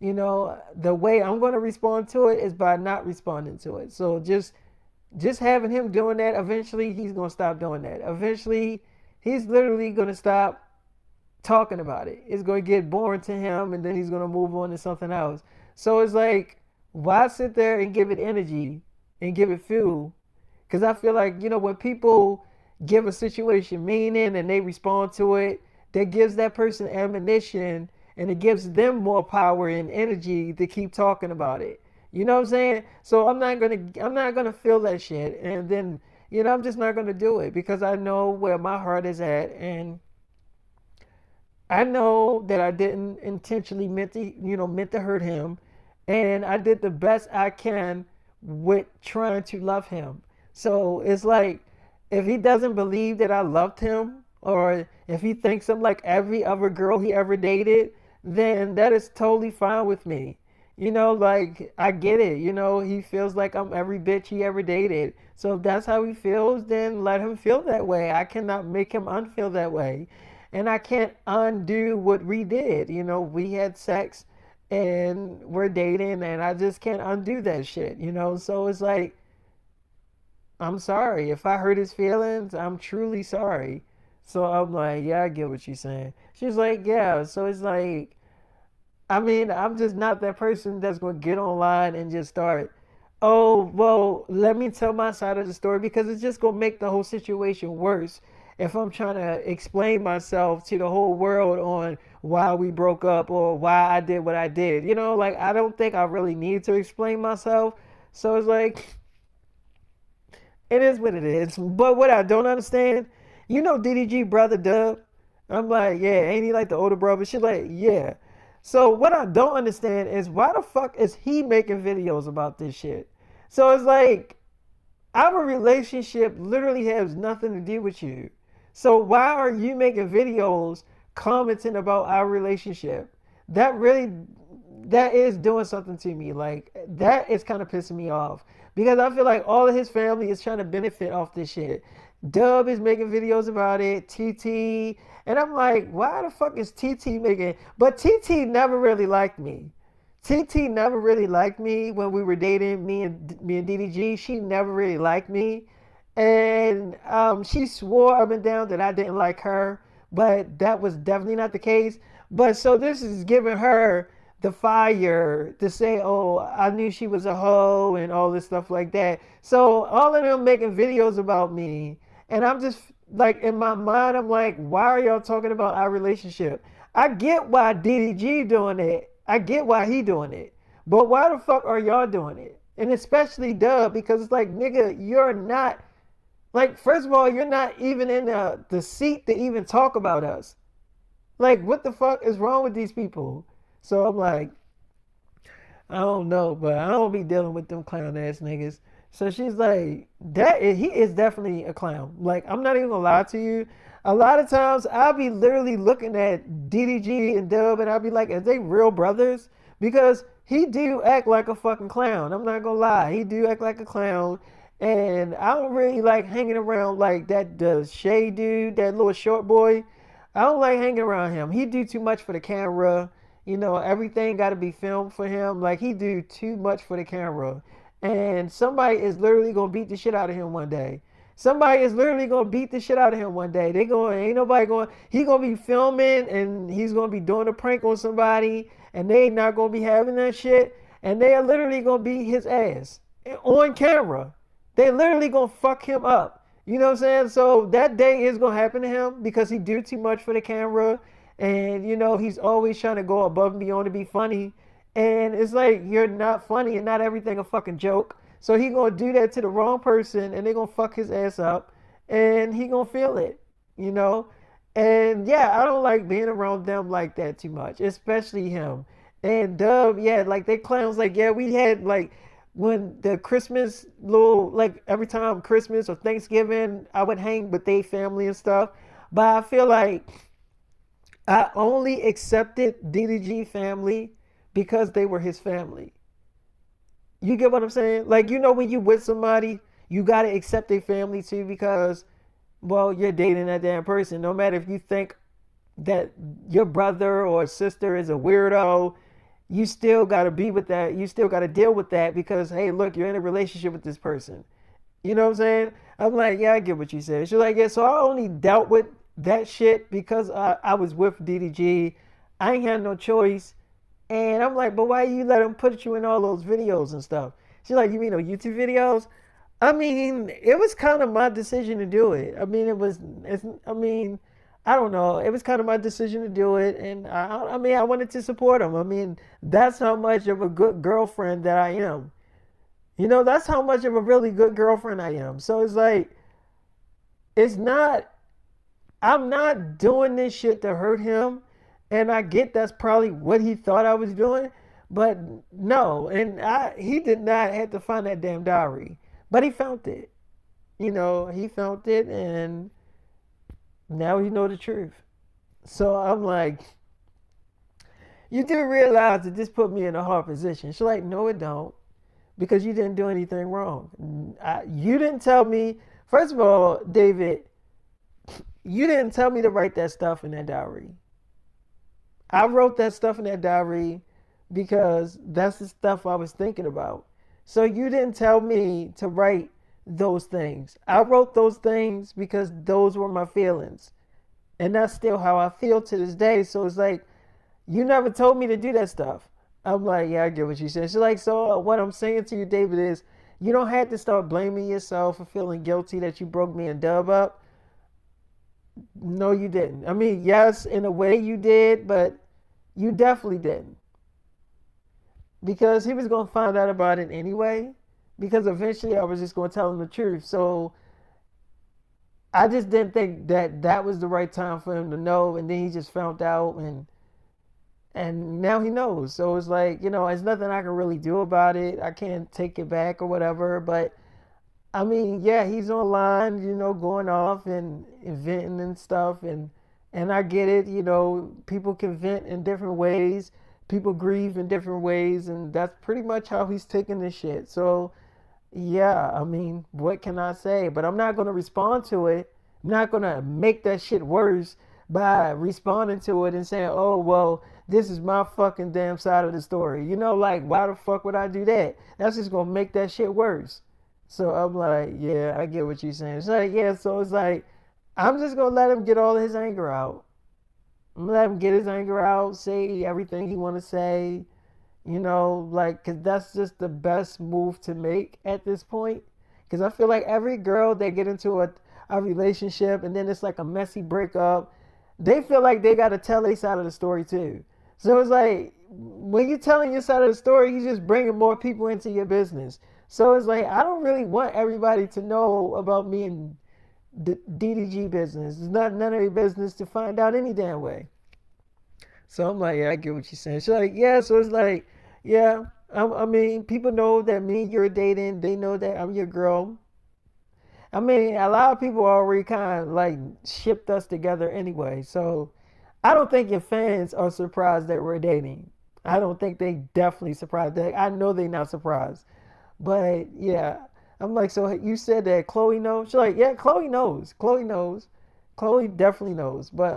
The way I'm going to respond to it is by not responding to it. So just having him doing that, eventually he's going to stop doing that. Eventually he's literally going to stop talking about it. It's going to get boring to him and then he's going to move on to something else. So it's like, why sit there and give it energy and give it fuel? Because I feel like, when people give a situation meaning and they respond to it, that gives that person ammunition and it gives them more power and energy to keep talking about it. You know what I'm saying? So I'm not gonna feel that shit. And then, I'm just not gonna do it because I know where my heart is at and I know that I didn't intentionally meant to hurt him, and I did the best I can with trying to love him. So it's like if he doesn't believe that I loved him, or if he thinks I'm like every other girl he ever dated, then that is totally fine with me. Like I get it. He feels like I'm every bitch he ever dated. So if that's how he feels, then let him feel that way. I cannot make him unfeel that way. And I can't undo what we did. We had sex and we're dating and I just can't undo that shit. So it's like, I'm sorry. If I hurt his feelings, I'm truly sorry. So I'm like, yeah, I get what you're saying. She's like, yeah. So it's like, I mean, I'm just not that person that's going to get online and just start, oh, well, let me tell my side of the story because it's just going to make the whole situation worse if I'm trying to explain myself to the whole world on why we broke up or why I did what I did. Like, I don't think I really need to explain myself. So it's like, it is what it is. But what I don't understand, DDG brother Dub. I'm like, yeah, ain't he like the older brother? She's like, yeah. So what I don't understand is why the fuck is he making videos about this shit? So it's like our relationship literally has nothing to do with you. So why are you making videos commenting about our relationship? That really that is doing something to me. Like that is kind of pissing me off because I feel like all of his family is trying to benefit off this shit. Dub is making videos about it. TT, and I'm like, why the fuck is TT making? But TT never really liked me. TT never really liked me when we were dating. Me and DDG. She never really liked me, and she swore up and down that I didn't like her, but that was definitely not the case. But so this is giving her the fire to say, oh, I knew she was a hoe and all this stuff like that. So all of them making videos about me, and I'm just like in my mind, I'm like, why are y'all talking about our relationship? I get why DDG doing it. I get why he doing it. But why the fuck are y'all doing it? And especially Dub, because it's like, nigga, you're not like, first of all, you're not even in the seat to even talk about us. Like, what the fuck is wrong with these people? So I'm like, I don't know, but I don't be dealing with them clown ass niggas. So she's like, he is definitely a clown. Like, I'm not even gonna lie to you. A lot of times I'll be literally looking at DDG and Dub and I'll be like, are they real brothers? because he do act like a fucking clown. I'm not gonna lie, he do act like a clown, and I don't really like hanging around like that. The Shay dude, that little short boy, I don't like hanging around him. He do too much for the camera. Everything got to be filmed for him. Like he do too much for the camera, and somebody is literally gonna beat the shit out of him one day. Somebody is literally gonna beat the shit out of him one day. They going, ain't nobody going. He gonna be filming and he's gonna be doing a prank on somebody, and they not gonna be having that shit, and they are literally gonna beat his ass on camera. They literally gonna fuck him up. You know what I'm saying? So that day is gonna happen to him because he do too much for the camera, and he's always trying to go above and beyond to be funny, and it's like you're not funny and not everything a fucking joke. So he gonna do that to the wrong person, and they gonna fuck his ass up, and he gonna feel it, you know. And yeah, I don't like being around them like that too much, especially him. And Dub, yeah, like they clowns. Like yeah, we had like when the Christmas little like every time Christmas or Thanksgiving, I would hang with their family and stuff. But I feel like I only accepted DDG family because they were his family. You get what I'm saying? Like, when you with somebody, you gotta accept their family too because, well, you're dating that damn person. No matter if you think that your brother or sister is a weirdo, you still gotta be with that. You still gotta deal with that because, hey, look, you're in a relationship with this person. You know what I'm saying? I'm like, yeah, I get what you said. She's like, yeah, so I only dealt with that shit because I was with DDG. I ain't had no choice. And I'm like, but why you let him put you in all those videos and stuff? She's like, you mean those YouTube videos? I mean, it was kind of my decision to do it. I mean, I mean, I don't know. It was kind of my decision to do it. And I mean, I wanted to support him. I mean, that's how much of a good girlfriend that I am. That's how much of a really good girlfriend I am. So it's like, it's not, I'm not doing this shit to hurt him. And I get that's probably what he thought I was doing. But no. And he did not have to find that damn diary. But he found it. He found it. And now he know the truth. So I'm like, you do realize that this put me in a hard position. She's like, no, it don't. Because you didn't do anything wrong. You didn't tell me. First of all, David, you didn't tell me to write that stuff in that diary. I wrote that stuff in that diary because that's the stuff I was thinking about. So you didn't tell me to write those things. I wrote those things because those were my feelings. And that's still how I feel to this day. So it's like, you never told me to do that stuff. I'm like, yeah, I get what you said. She's like, so what I'm saying to you, David, is you don't have to start blaming yourself for feeling guilty that you broke me and Dub up. No, you didn't. I mean, yes, in a way you did, but you definitely didn't. Because he was going to find out about it anyway. Because eventually I was just going to tell him the truth. So I just didn't think that that was the right time for him to know. And then he just found out and now he knows. So it's like, there's nothing I can really do about it. I can't take it back or whatever. But I mean, yeah, he's online, going off and venting and stuff. And I get it, people can vent in different ways. People grieve in different ways. And that's pretty much how he's taking this shit. So, yeah, I mean, what can I say? But I'm not going to respond to it. I'm not going to make that shit worse by responding to it and saying, oh, well, this is my fucking damn side of the story. Like, why the fuck would I do that? That's just going to make that shit worse. So I'm like, yeah, I get what you're saying. It's like, yeah, so it's like, I'm just going to let him get all his anger out. I'm going to let him get his anger out, say everything he want to say, like, because that's just the best move to make at this point. Because I feel like every girl that get into a relationship and then it's like a messy breakup, they feel like they got to tell their side of the story too. So it's like, when you're telling your side of the story, you're just bringing more people into your business. So it's like, I don't really want everybody to know about me and the DDG business. It's not none of their business to find out any damn way. So I'm like, yeah, I get what you're saying. She's like, yeah, so it's like, yeah, I mean, people know that me and you're dating. They know that I'm your girl. I mean, a lot of people already kind of like shipped us together anyway. So I don't think your fans are surprised that we're dating. I don't think they definitely surprised. I know they not surprised. But yeah, I'm like, so you said that Chloe knows? She's like, yeah, Chloe knows. Chloe knows. Chloe definitely knows. But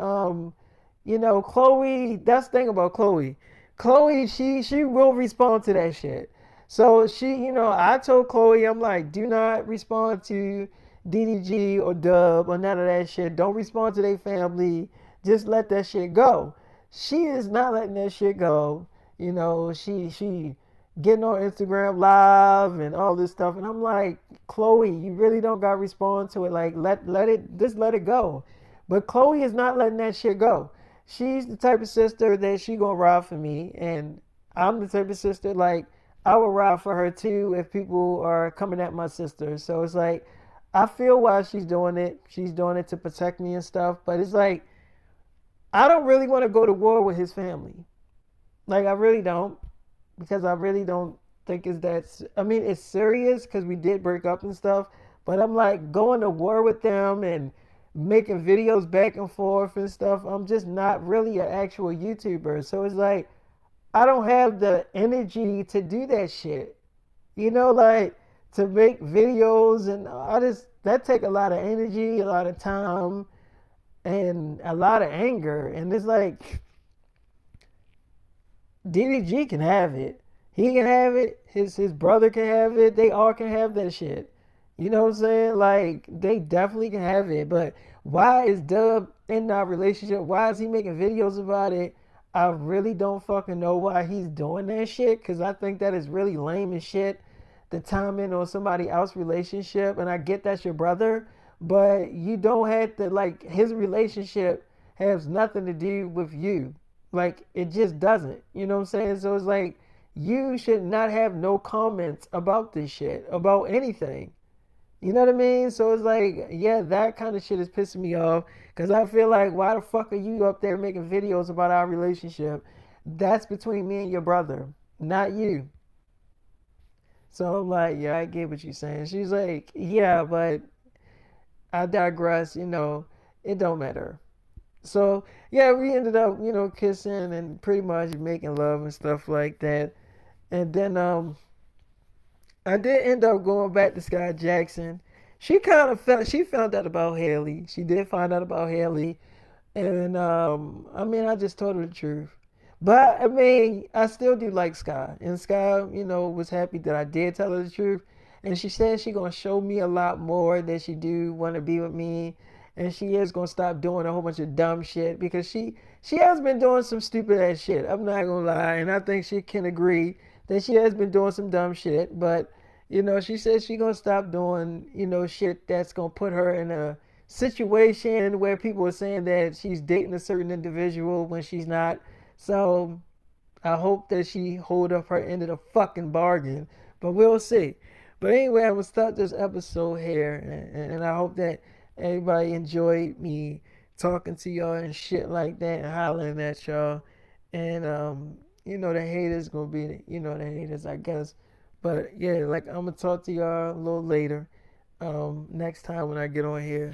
Chloe. That's the thing about Chloe. Chloe, she will respond to that shit. So I told Chloe, I'm like, do not respond to DDG or Dub or none of that shit. Don't respond to their family. Just let that shit go. She is not letting that shit go. She getting on Instagram live and all this stuff. And I'm like, Chloe, you really don't gotta respond to it. Like let it just let it go. But Chloe is not letting that shit go. She's the type of sister that she gonna ride for me, and I'm the type of sister like I would ride for her too if people are coming at my sister. So it's like I feel why she's doing it. She's doing it to protect me and stuff. But it's like I don't really want to go to war with his family. Like I really don't, because I really don't think it's that. I mean, it's serious because we did break up and stuff. But I'm like going to war with them and making videos back and forth and stuff. I'm just not really an actual YouTuber. So it's like I don't have the energy to do that shit. Like to make videos and I just that take a lot of energy, a lot of time, and a lot of anger. And it's like DDG can have it. He can have it. His brother can have it. They all can have that shit. You know what I'm saying? Like they definitely can have it. But why is Dub in that relationship? Why is he making videos about it? I really don't fucking know why he's doing that shit. Cause I think that is really lame as shit. The time in on somebody else's relationship, and I get that's your brother, but you don't have to like his relationship has nothing to do with you. Like it just doesn't. You know what I'm saying? So it's like you should not have no comments about this shit, about anything. You know what I mean? So it's like, yeah, that kind of shit is pissing me off because I feel like, why the fuck are you up there making videos about our relationship? That's between me and your brother, not you. So I'm like, yeah, I get what you're saying. She's like, yeah, but I digress. It don't matter. So yeah, we ended up, kissing and pretty much making love and stuff like that. And then I did end up going back to Sky Jackson. She found out about Haley. She did find out about Haley. And I mean I just told her the truth. But I mean, I still do like Sky. And Sky, was happy that I did tell her the truth. And she said she gonna show me a lot more that she do wanna be with me. And she is gonna stop doing a whole bunch of dumb shit because she has been doing some stupid ass shit. I'm not gonna lie, and I think she can agree that she has been doing some dumb shit. But she says she gonna stop doing shit that's gonna put her in a situation where people are saying that she's dating a certain individual when she's not. So I hope that she hold up her end of the fucking bargain. But we'll see. But anyway, I'm gonna start this episode here, and I hope that everybody enjoyed me talking to y'all and shit like that and hollering at y'all. And the haters gonna be the haters, I guess. But yeah, like I'm gonna talk to y'all a little later. Next time when I get on here.